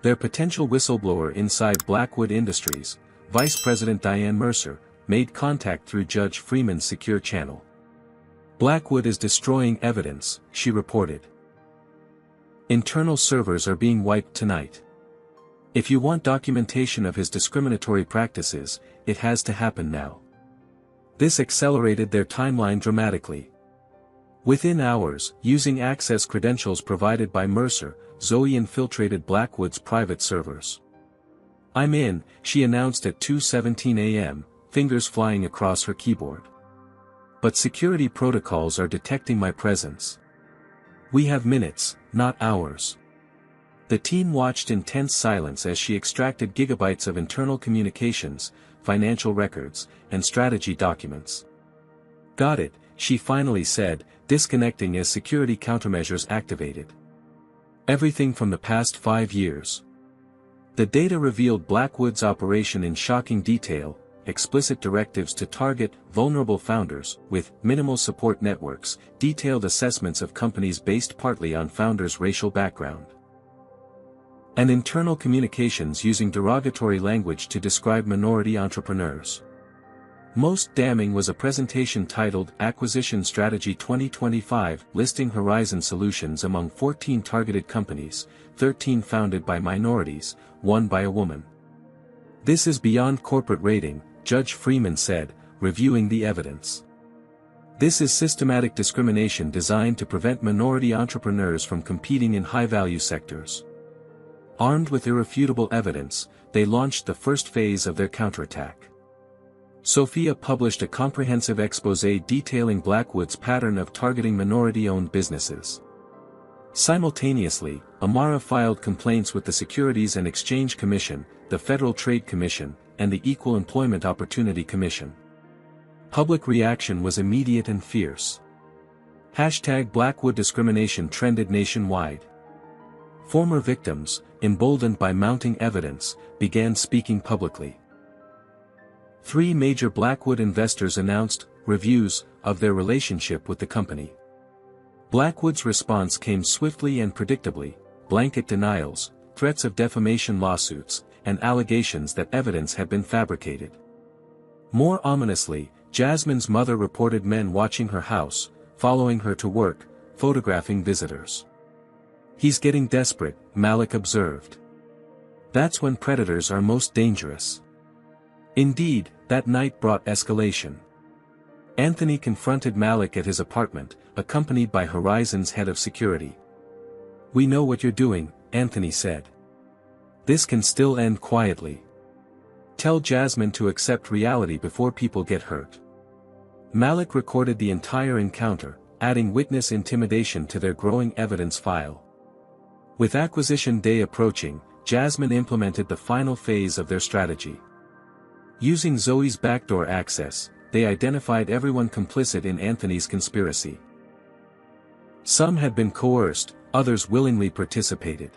Their potential whistleblower inside Blackwood Industries, Vice President Diane Mercer, made contact through Judge Freeman's secure channel. "Blackwood is destroying evidence," she reported. "Internal servers are being wiped tonight. If you want documentation of his discriminatory practices, it has to happen now." This accelerated their timeline dramatically. Within hours, using access credentials provided by Mercer, Zoe infiltrated Blackwood's private servers. "I'm in," she announced at 2:17 a.m., fingers flying across her keyboard. "But security protocols are detecting my presence. We have minutes, not hours." The team watched in tense silence as she extracted gigabytes of internal communications, financial records, and strategy documents. "Got it," she finally said, disconnecting as security countermeasures activated. "Everything from the past 5 years." The data revealed Blackwood's operation in shocking detail, explicit directives to target vulnerable founders with minimal support networks, detailed assessments of companies based partly on founders' racial background, and internal communications using derogatory language to describe minority entrepreneurs. Most damning was a presentation titled Acquisition Strategy 2025, listing Horizon Solutions among 14 targeted companies, 13 founded by minorities, 1 by a woman. "This is beyond corporate rating," Judge Freeman said, reviewing the evidence. "This is systematic discrimination designed to prevent minority entrepreneurs from competing in high-value sectors." Armed with irrefutable evidence, they launched the first phase of their counterattack. Sophia published a comprehensive exposé detailing Blackwood's pattern of targeting minority-owned businesses. Simultaneously, Amara filed complaints with the Securities and Exchange Commission, the Federal Trade Commission, and the Equal Employment Opportunity Commission. Public reaction was immediate and fierce. #Blackwood discrimination trended nationwide. Former victims, emboldened by mounting evidence, began speaking publicly. 3 major Blackwood investors announced reviews of their relationship with the company. Blackwood's response came swiftly and predictably: blanket denials, threats of defamation lawsuits, and allegations that evidence had been fabricated. More ominously, Jasmine's mother reported men watching her house, following her to work, photographing visitors. "He's getting desperate," Malik observed. "That's when predators are most dangerous." Indeed, that night brought escalation. Anthony confronted Malik at his apartment, accompanied by Horizon's head of security. "We know what you're doing," Anthony said. "This can still end quietly. Tell Jasmine to accept reality before people get hurt." Malik recorded the entire encounter, adding witness intimidation to their growing evidence file. With acquisition day approaching, Jasmine implemented the final phase of their strategy. Using Zoe's backdoor access, they identified everyone complicit in Anthony's conspiracy. Some had been coerced, others willingly participated.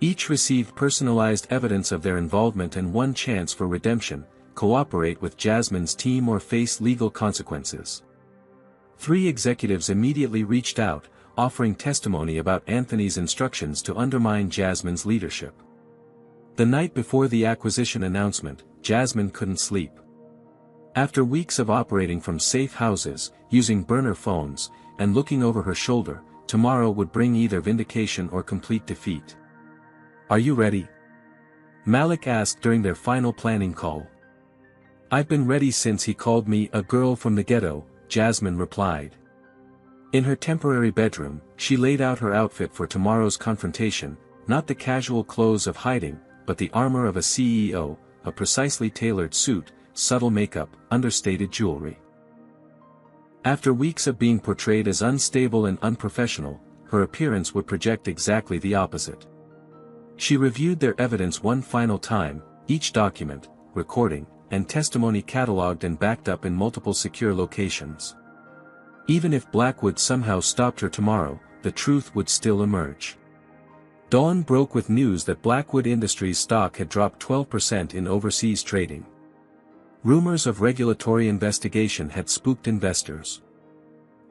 Each received personalized evidence of their involvement and one chance for redemption: cooperate with Jasmine's team or face legal consequences. 3 executives immediately reached out, offering testimony about Anthony's instructions to undermine Jasmine's leadership. The night before the acquisition announcement, Jasmine couldn't sleep. After weeks of operating from safe houses, using burner phones, and looking over her shoulder, tomorrow would bring either vindication or complete defeat. "Are you ready?" Malik asked during their final planning call. "I've been ready since he called me a girl from the ghetto," Jasmine replied. In her temporary bedroom, she laid out her outfit for tomorrow's confrontation, not the casual clothes of hiding, but the armor of a CEO, a precisely tailored suit, subtle makeup, understated jewelry. After weeks of being portrayed as unstable and unprofessional, her appearance would project exactly the opposite. She reviewed their evidence one final time, each document, recording, and testimony cataloged and backed up in multiple secure locations. Even if Blackwood somehow stopped her tomorrow, the truth would still emerge. Dawn broke with news that Blackwood Industries stock had dropped 12% in overseas trading. Rumors of regulatory investigation had spooked investors.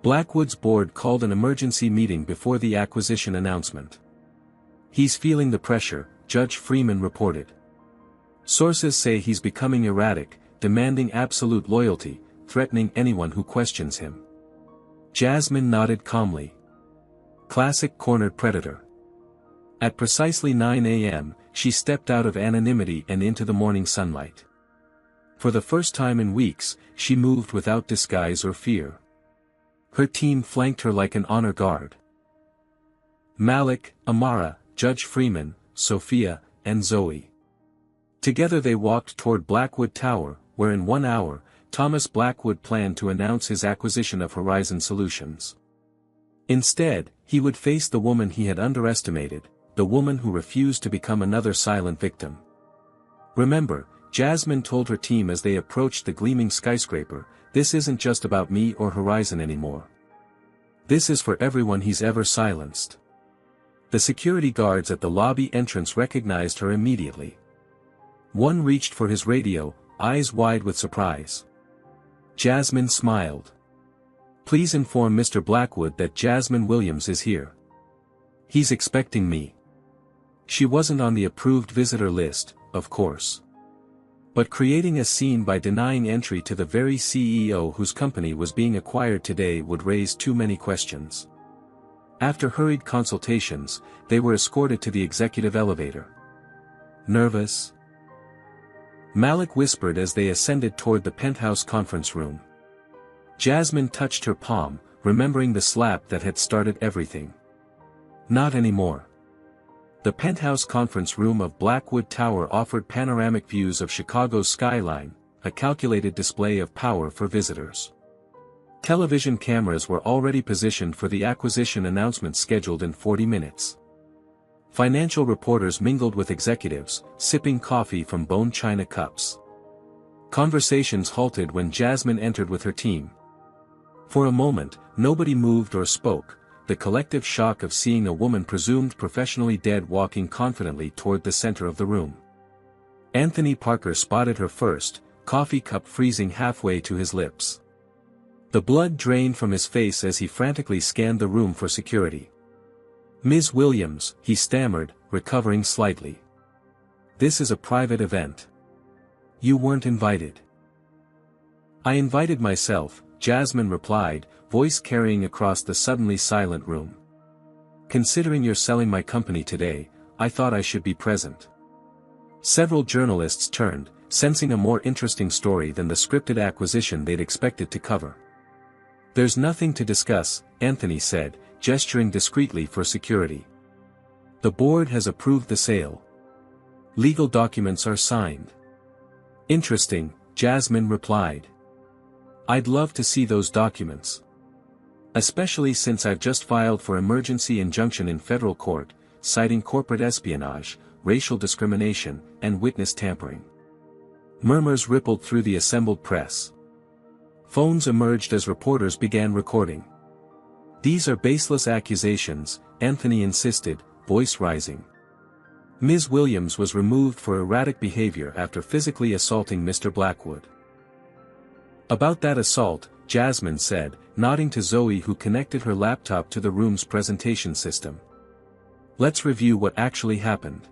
Blackwood's board called an emergency meeting before the acquisition announcement. "He's feeling the pressure," Judge Freeman reported. "Sources say he's becoming erratic, demanding absolute loyalty, threatening anyone who questions him." Jasmine nodded calmly. Classic cornered predator. At precisely 9 a.m., she stepped out of anonymity and into the morning sunlight. For the first time in weeks, she moved without disguise or fear. Her team flanked her like an honor guard. Malik, Amara, Judge Freeman, Sophia, and Zoe. Together they walked toward Blackwood Tower, where in 1 hour, Thomas Blackwood planned to announce his acquisition of Horizon Solutions. Instead, he would face the woman he had underestimated, the woman who refused to become another silent victim. "Remember," Jasmine told her team as they approached the gleaming skyscraper, "this isn't just about me or Horizon anymore. This is for everyone he's ever silenced." The security guards at the lobby entrance recognized her immediately. One reached for his radio, eyes wide with surprise. Jasmine smiled. "Please inform Mr. Blackwood that Jasmine Williams is here. He's expecting me." She wasn't on the approved visitor list, of course. But creating a scene by denying entry to the very CEO whose company was being acquired today would raise too many questions. After hurried consultations, they were escorted to the executive elevator. "Nervous?" Malik whispered as they ascended toward the penthouse conference room. Jasmine touched her palm, remembering the slap that had started everything. "Not anymore." The penthouse conference room of Blackwood Tower offered panoramic views of Chicago's skyline, a calculated display of power for visitors. Television cameras were already positioned for the acquisition announcement scheduled in 40 minutes. Financial reporters mingled with executives, sipping coffee from bone china cups. Conversations halted when Jasmine entered with her team. For a moment, nobody moved or spoke, the collective shock of seeing a woman presumed professionally dead walking confidently toward the center of the room. Anthony Parker spotted her first, coffee cup freezing halfway to his lips. The blood drained from his face as he frantically scanned the room for security. "Ms. Williams," he stammered, recovering slightly. "This is a private event. You weren't invited." "I invited myself," Jasmine replied, voice carrying across the suddenly silent room. "Considering you're selling my company today, I thought I should be present." Several journalists turned, sensing a more interesting story than the scripted acquisition they'd expected to cover. "There's nothing to discuss," Anthony said, gesturing discreetly for security. "The board has approved the sale. Legal documents are signed." "Interesting," Jasmine replied. "I'd love to see those documents. Especially since I've just filed for emergency injunction in federal court, citing corporate espionage, racial discrimination, and witness tampering." Murmurs rippled through the assembled press. Phones emerged as reporters began recording. "These are baseless accusations," Anthony insisted, voice rising. "Ms. Williams was removed for erratic behavior after physically assaulting Mr. Blackwood." "About that assault," Jasmine said, nodding to Zoe who connected her laptop to the room's presentation system. "Let's review what actually happened."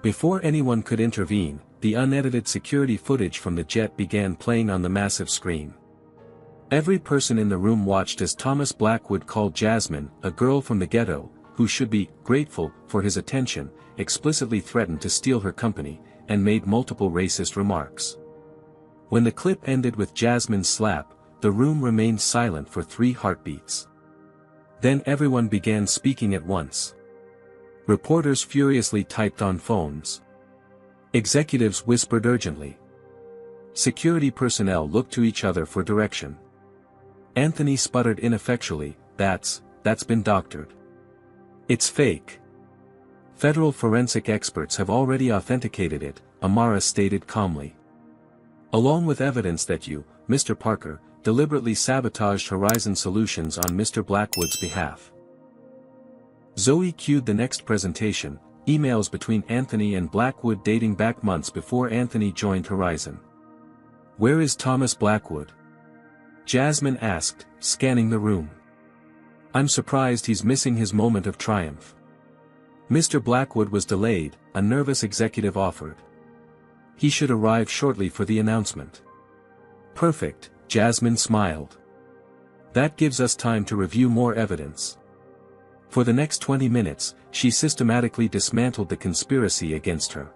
Before anyone could intervene, the unedited security footage from the jet began playing on the massive screen. Every person in the room watched as Thomas Blackwood called Jasmine, a girl from the ghetto, who should be grateful for his attention, explicitly threatened to steal her company, and made multiple racist remarks. When the clip ended with Jasmine's slap, the room remained silent for 3 heartbeats. Then everyone began speaking at once. Reporters furiously typed on phones. Executives whispered urgently. Security personnel looked to each other for direction. Anthony sputtered ineffectually, that's been doctored. It's fake. Federal forensic experts have already authenticated it, Amara stated calmly. Along with evidence that you, Mr. Parker, deliberately sabotaged Horizon Solutions on Mr. Blackwood's behalf. Zoe cued the next presentation, emails between Anthony and Blackwood dating back months before Anthony joined Horizon. "Where is Thomas Blackwood?" Jasmine asked, scanning the room. "I'm surprised he's missing his moment of triumph." Mr. Blackwood was delayed, a nervous executive offered. "He should arrive shortly for the announcement." "Perfect," Jasmine smiled. "That gives us time to review more evidence." For the next 20 minutes, she systematically dismantled the conspiracy against her.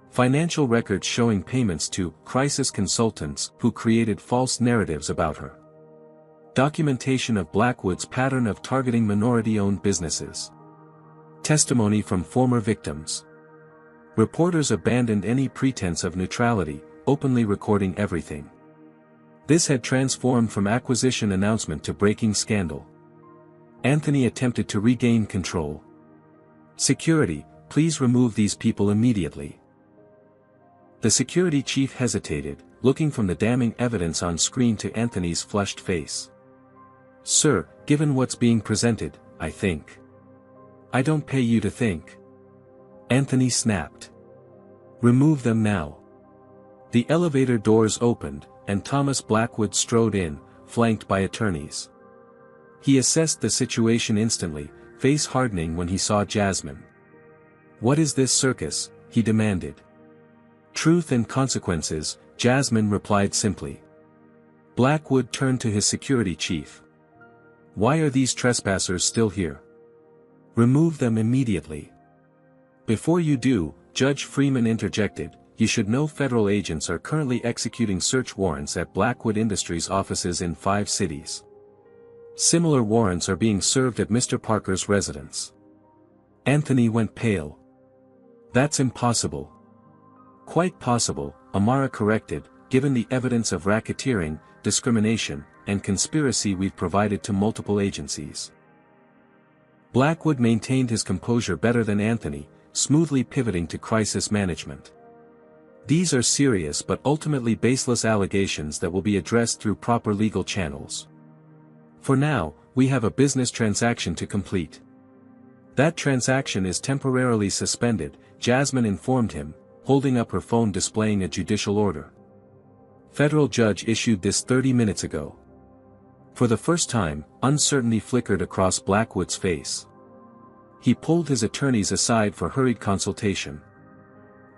Financial records showing payments to crisis consultants who created false narratives about her. Documentation of Blackwood's pattern of targeting minority-owned businesses. Testimony from former victims. Reporters abandoned any pretense of neutrality, openly recording everything. This had transformed from acquisition announcement to breaking scandal. Anthony attempted to regain control. "Security, please remove these people immediately." The security chief hesitated, looking from the damning evidence on screen to Anthony's flushed face. "Sir, given what's being presented, I think." "I don't pay you to think." Anthony snapped. "Remove them now." The elevator doors opened, and Thomas Blackwood strode in, flanked by attorneys. He assessed the situation instantly, face hardening when he saw Jasmine. "What is this circus?" he demanded. "Truth and consequences," Jasmine replied simply. Blackwood turned to his security chief. "Why are these trespassers still here? Remove them immediately." "Before you do," Judge Freeman interjected, "you should know federal agents are currently executing search warrants at Blackwood Industries offices in 5 cities. Similar warrants are being served at Mr. Parker's residence." Anthony went pale. "That's impossible." "Quite possible," Amara corrected, "given the evidence of racketeering, discrimination, and conspiracy we've provided to multiple agencies." Blackwood maintained his composure better than Anthony, smoothly pivoting to crisis management. "These are serious but ultimately baseless allegations that will be addressed through proper legal channels. For now, we have a business transaction to complete." "That transaction is temporarily suspended," Jasmine informed him, holding up her phone displaying a judicial order. "Federal judge issued this 30 minutes ago." For the first time, uncertainty flickered across Blackwood's face. He pulled his attorneys aside for hurried consultation.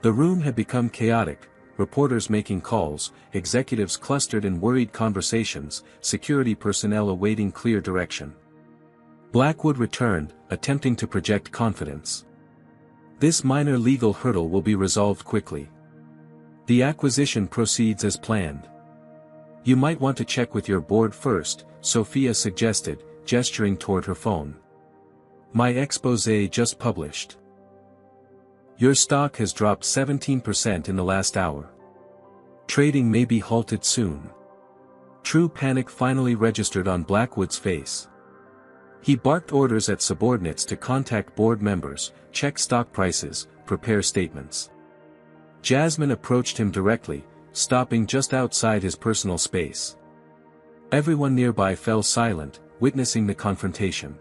The room had become chaotic, reporters making calls, executives clustered in worried conversations, security personnel awaiting clear direction. Blackwood returned, attempting to project confidence. "This minor legal hurdle will be resolved quickly. The acquisition proceeds as planned." "You might want to check with your board first," Sophia suggested, gesturing toward her phone. "My exposé just published. Your stock has dropped 17% in the last hour. Trading may be halted soon." True panic finally registered on Blackwood's face. He barked orders at subordinates to contact board members, check stock prices, prepare statements. Jasmine approached him directly, stopping just outside his personal space. Everyone nearby fell silent, witnessing the confrontation.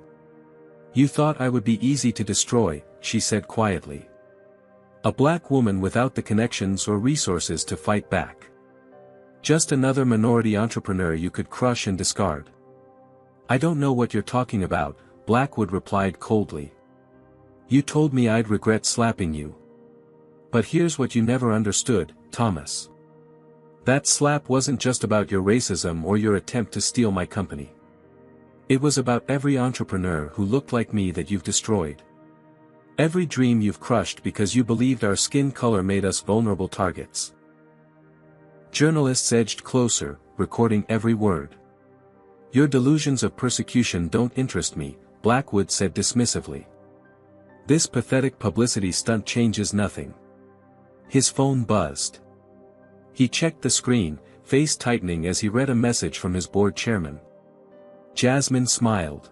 "You thought I would be easy to destroy," she said quietly. "A black woman without the connections or resources to fight back. Just another minority entrepreneur you could crush and discard." "I don't know what you're talking about," Blackwood replied coldly. "You told me I'd regret slapping you. But here's what you never understood, Thomas. That slap wasn't just about your racism or your attempt to steal my company. It was about every entrepreneur who looked like me that you've destroyed. Every dream you've crushed because you believed our skin color made us vulnerable targets." Journalists edged closer, recording every word. "Your delusions of persecution don't interest me," Blackwood said dismissively. "This pathetic publicity stunt changes nothing." His phone buzzed. He checked the screen, face tightening as he read a message from his board chairman. Jasmine smiled.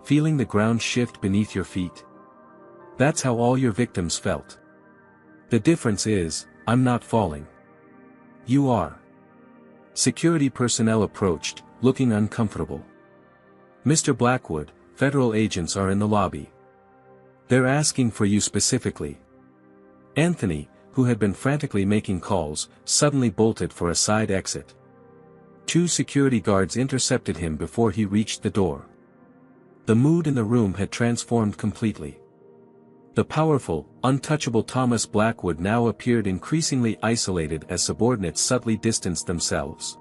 "Feeling the ground shift beneath your feet? That's how all your victims felt. The difference is, I'm not falling. You are." Security personnel approached, looking uncomfortable. "Mr. Blackwood, federal agents are in the lobby. They're asking for you specifically." Anthony, who had been frantically making calls, suddenly bolted for a side exit. 2 security guards intercepted him before he reached the door. The mood in the room had transformed completely. The powerful, untouchable Thomas Blackwood now appeared increasingly isolated as subordinates subtly distanced themselves.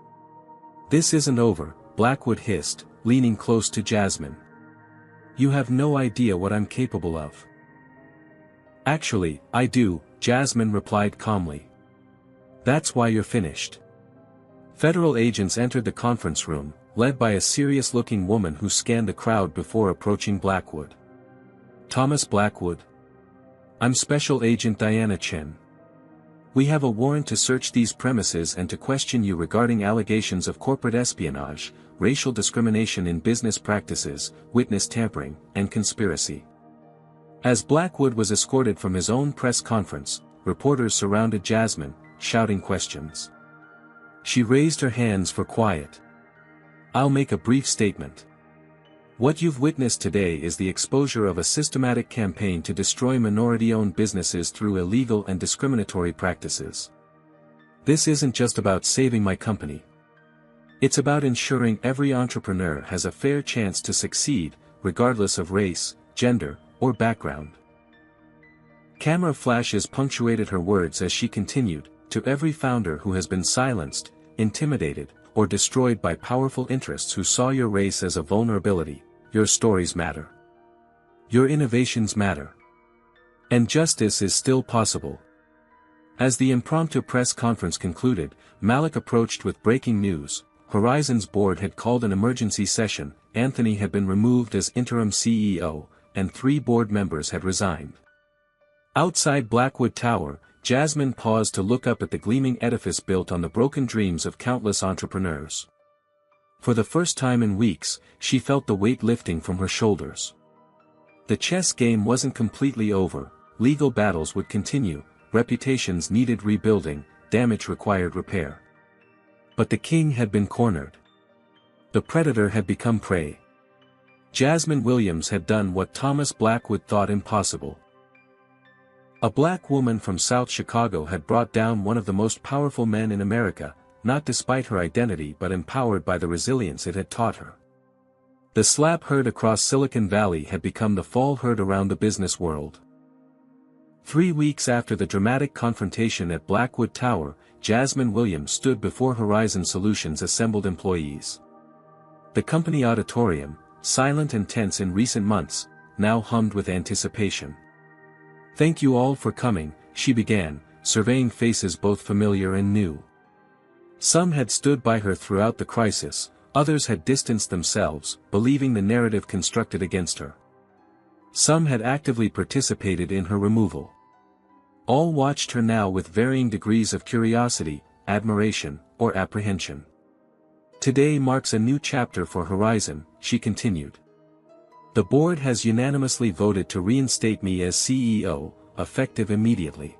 "This isn't over," Blackwood hissed, leaning close to Jasmine. "You have no idea what I'm capable of." "Actually, I do," Jasmine replied calmly. "That's why you're finished." Federal agents entered the conference room, led by a serious-looking woman who scanned the crowd before approaching Blackwood. "Thomas Blackwood. I'm Special Agent Diana Chen. We have a warrant to search these premises and to question you regarding allegations of corporate espionage, racial discrimination in business practices, witness tampering, and conspiracy." As Blackwood was escorted from his own press conference, reporters surrounded Jasmine, shouting questions. She raised her hands for quiet. "I'll make a brief statement. What you've witnessed today is the exposure of a systematic campaign to destroy minority-owned businesses through illegal and discriminatory practices. This isn't just about saving my company. It's about ensuring every entrepreneur has a fair chance to succeed, regardless of race, gender, or background." Camera flashes punctuated her words as she continued, "To every founder who has been silenced, intimidated, or destroyed by powerful interests who saw your race as a vulnerability, your stories matter. Your innovations matter. And justice is still possible." As the impromptu press conference concluded, Malik approached with breaking news. Horizon's board had called an emergency session, Anthony had been removed as interim CEO, and 3 board members had resigned. Outside Blackwood Tower, Jasmine paused to look up at the gleaming edifice built on the broken dreams of countless entrepreneurs. For the first time in weeks, she felt the weight lifting from her shoulders. The chess game wasn't completely over, legal battles would continue, reputations needed rebuilding, damage required repair. But the king had been cornered. The predator had become prey. Jasmine Williams had done what Thomas Blackwood thought impossible. A black woman from South Chicago had brought down one of the most powerful men in America, not despite her identity but empowered by the resilience it had taught her. The slap heard across Silicon Valley had become the fall heard around the business world. 3 weeks after the dramatic confrontation at Blackwood Tower, Jasmine Williams stood before Horizon Solutions' assembled employees. The company auditorium, silent and tense in recent months, now hummed with anticipation. "Thank you all for coming," she began, surveying faces both familiar and new. Some had stood by her throughout the crisis, others had distanced themselves, believing the narrative constructed against her. Some had actively participated in her removal. All watched her now with varying degrees of curiosity, admiration, or apprehension. "Today marks a new chapter for Horizon," she continued. "The board has unanimously voted to reinstate me as CEO, effective immediately."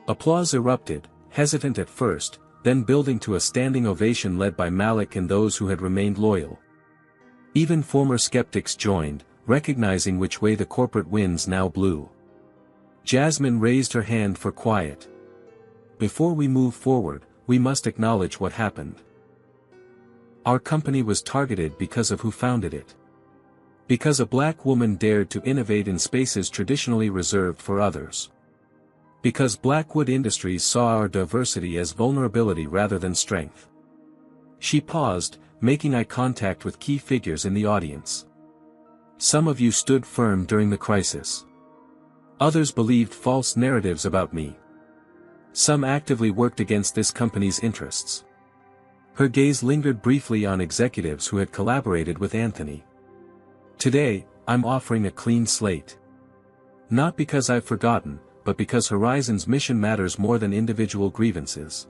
Applause erupted, hesitant at first, then building to a standing ovation led by Malik and those who had remained loyal. Even former skeptics joined, recognizing which way the corporate winds now blew. Jasmine raised her hand for quiet. "Before we move forward, we must acknowledge what happened. Our company was targeted because of who founded it. Because a black woman dared to innovate in spaces traditionally reserved for others. Because Blackwood Industries saw our diversity as vulnerability rather than strength." She paused, making eye contact with key figures in the audience. "Some of you stood firm during the crisis. Others believed false narratives about me. Some actively worked against this company's interests." Her gaze lingered briefly on executives who had collaborated with Anthony. "Today, I'm offering a clean slate. Not because I've forgotten, but because Horizon's mission matters more than individual grievances."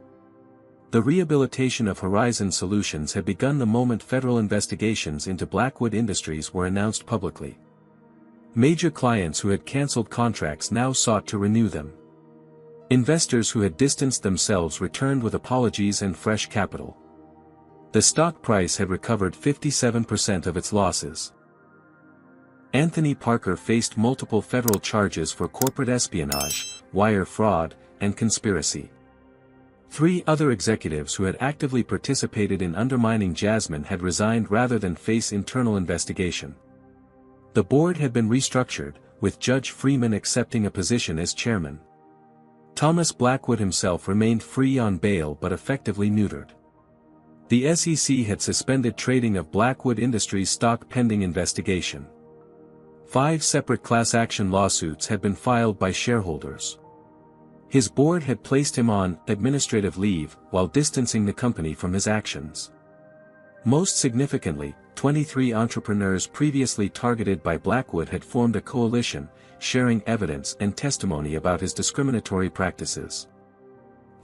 The rehabilitation of Horizon Solutions had begun the moment federal investigations into Blackwood Industries were announced publicly. Major clients who had canceled contracts now sought to renew them. Investors who had distanced themselves returned with apologies and fresh capital. The stock price had recovered 57% of its losses. Anthony Parker faced multiple federal charges for corporate espionage, wire fraud, and conspiracy. 3 other executives who had actively participated in undermining Jasmine had resigned rather than face internal investigation. The board had been restructured, with Judge Freeman accepting a position as chairman. Thomas Blackwood himself remained free on bail but effectively neutered. The SEC had suspended trading of Blackwood Industries stock pending investigation. 5 separate class action lawsuits had been filed by shareholders. His board had placed him on administrative leave while distancing the company from his actions. Most significantly, 23 entrepreneurs previously targeted by Blackwood had formed a coalition, sharing evidence and testimony about his discriminatory practices.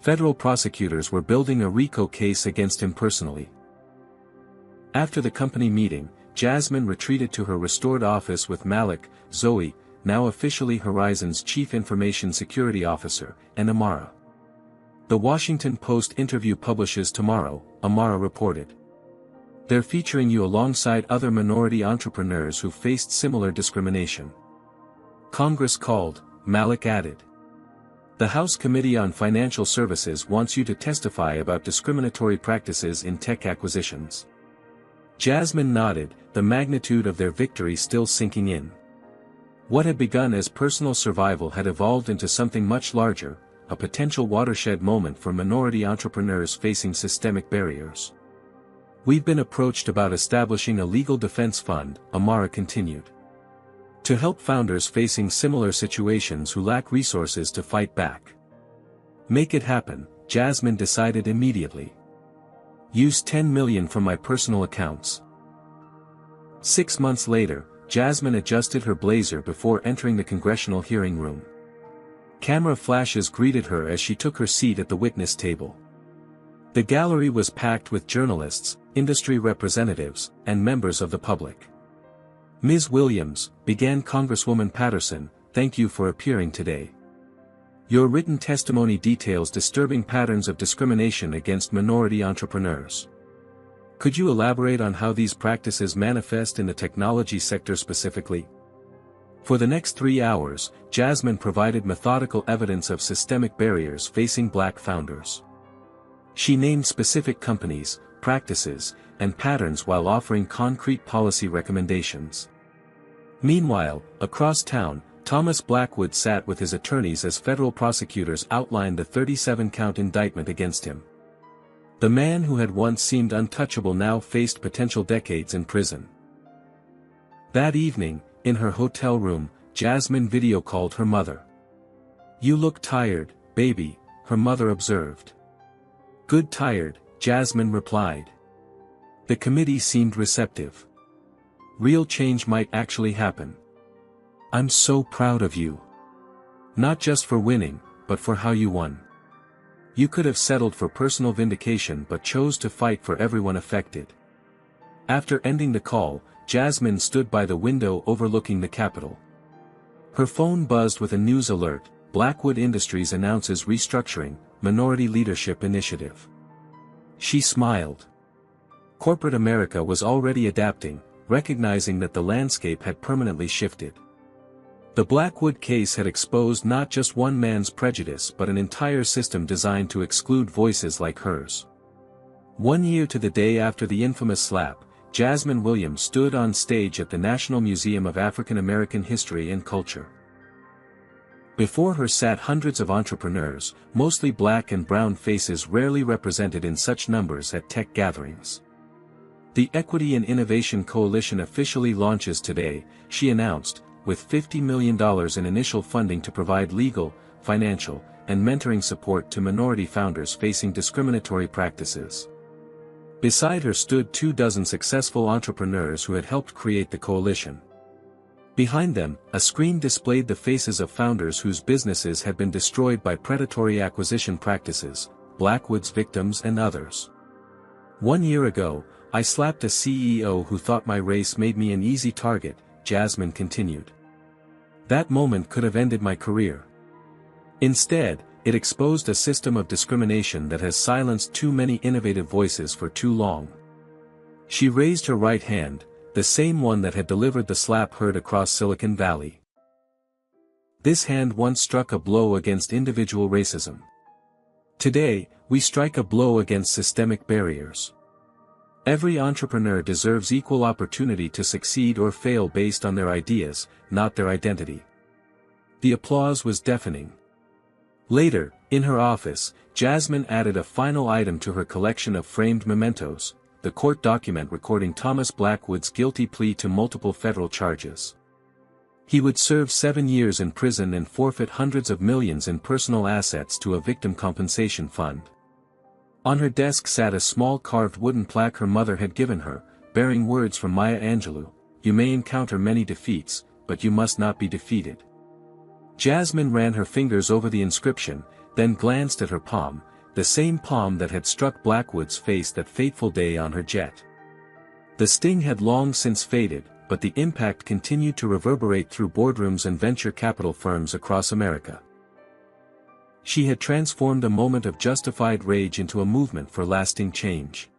Federal prosecutors were building a RICO case against him personally. After the company meeting, Jasmine retreated to her restored office with Malik, Zoe, now officially Horizon's Chief Information Security Officer, and Amara. The Washington Post interview publishes tomorrow, Amara reported. They're featuring you alongside other minority entrepreneurs who faced similar discrimination. Congress called, Malik added. The House Committee on Financial Services wants you to testify about discriminatory practices in tech acquisitions. Jasmine nodded, the magnitude of their victory still sinking in. What had begun as personal survival had evolved into something much larger, a potential watershed moment for minority entrepreneurs facing systemic barriers. We've been approached about establishing a legal defense fund, Amara continued. To help founders facing similar situations who lack resources to fight back. Make it happen, Jasmine decided immediately. Use $10 million from my personal accounts. 6 months later, Jasmine adjusted her blazer before entering the congressional hearing room. Camera flashes greeted her as she took her seat at the witness table. The gallery was packed with journalists, industry representatives, and members of the public. Ms. Williams, began Congresswoman Patterson, thank you for appearing today. Your written testimony details disturbing patterns of discrimination against minority entrepreneurs. Could you elaborate on how these practices manifest in the technology sector specifically? For the next 3 hours, Jasmine provided methodical evidence of systemic barriers facing Black founders. She named specific companies, practices, and patterns while offering concrete policy recommendations. Meanwhile, across town, Thomas Blackwood sat with his attorneys as federal prosecutors outlined the 37-count indictment against him. The man who had once seemed untouchable now faced potential decades in prison. That evening, in her hotel room, Jasmine video-called her mother. You look tired, baby, her mother observed. Good tired, Jasmine replied. The committee seemed receptive. Real change might actually happen. I'm so proud of you. Not just for winning, but for how you won. You could have settled for personal vindication but chose to fight for everyone affected. After ending the call, Jasmine stood by the window overlooking the Capitol. Her phone buzzed with a news alert, Blackwood Industries announces restructuring, minority leadership initiative. She smiled. Corporate America was already adapting, recognizing that the landscape had permanently shifted. The Blackwood case had exposed not just one man's prejudice but an entire system designed to exclude voices like hers. 1 year to the day after the infamous slap, Jasmine Williams stood on stage at the National Museum of African American History and Culture. Before her sat hundreds of entrepreneurs, mostly Black and brown faces rarely represented in such numbers at tech gatherings. The Equity and Innovation Coalition officially launches today, she announced, with $50 million in initial funding to provide legal, financial, and mentoring support to minority founders facing discriminatory practices. Beside her stood 24 successful entrepreneurs who had helped create the coalition. Behind them, a screen displayed the faces of founders whose businesses had been destroyed by predatory acquisition practices, Blackwood's victims and others. 1 year ago, I slapped a CEO who thought my race made me an easy target, Jasmine continued. That moment could have ended my career. Instead, it exposed a system of discrimination that has silenced too many innovative voices for too long. She raised her right hand, the same one that had delivered the slap heard across Silicon Valley. This hand once struck a blow against individual racism. Today, we strike a blow against systemic barriers. Every entrepreneur deserves equal opportunity to succeed or fail based on their ideas, not their identity. The applause was deafening. Later, in her office, Jasmine added a final item to her collection of framed mementos, the court document recording Thomas Blackwood's guilty plea to multiple federal charges. He would serve 7 years in prison and forfeit hundreds of millions in personal assets to a victim compensation fund. On her desk sat a small carved wooden plaque her mother had given her, bearing words from Maya Angelou: "You may encounter many defeats, but you must not be defeated." Jasmine ran her fingers over the inscription, then glanced at her palm, the same palm that had struck Blackwood's face that fateful day on her jet. The sting had long since faded, but the impact continued to reverberate through boardrooms and venture capital firms across America. She had transformed a moment of justified rage into a movement for lasting change.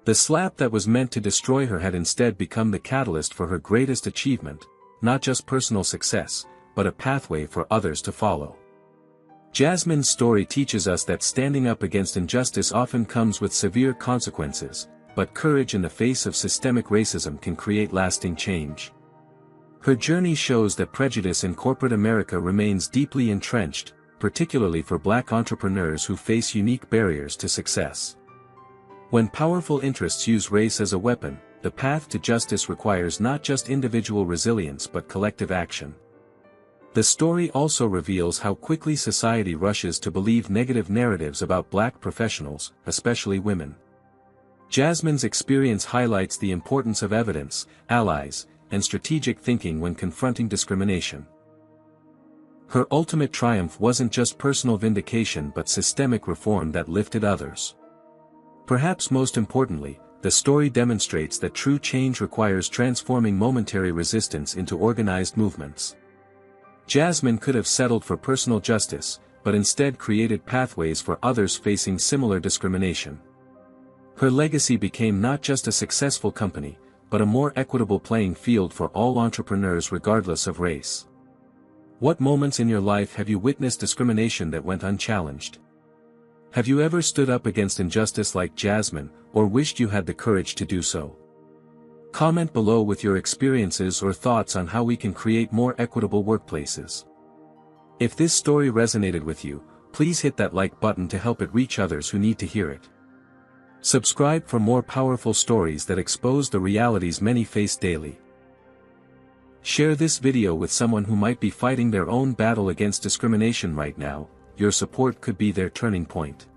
The slap that was meant to destroy her had instead become the catalyst for her greatest achievement, not just personal success, but a pathway for others to follow. Jasmine's story teaches us that standing up against injustice often comes with severe consequences, but courage in the face of systemic racism can create lasting change. Her journey shows that prejudice in corporate America remains deeply entrenched, particularly for Black entrepreneurs who face unique barriers to success. When powerful interests use race as a weapon, the path to justice requires not just individual resilience but collective action. The story also reveals how quickly society rushes to believe negative narratives about Black professionals, especially women. Jasmine's experience highlights the importance of evidence, allies, and strategic thinking when confronting discrimination. Her ultimate triumph wasn't just personal vindication but systemic reform that lifted others. Perhaps most importantly, the story demonstrates that true change requires transforming momentary resistance into organized movements. Jasmine could have settled for personal justice, but instead created pathways for others facing similar discrimination. Her legacy became not just a successful company, but a more equitable playing field for all entrepreneurs regardless of race. What moments in your life have you witnessed discrimination that went unchallenged? Have you ever stood up against injustice like Jasmine, or wished you had the courage to do so? Comment below with your experiences or thoughts on how we can create more equitable workplaces. If this story resonated with you, please hit that like button to help it reach others who need to hear it. Subscribe for more powerful stories that expose the realities many face daily. Share this video with someone who might be fighting their own battle against discrimination right now. Your support could be their turning point.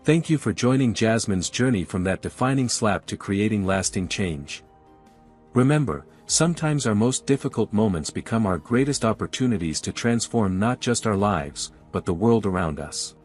Thank you for joining Jasmine's journey from that defining slap to creating lasting change. Remember, sometimes our most difficult moments become our greatest opportunities to transform not just our lives, but the world around us.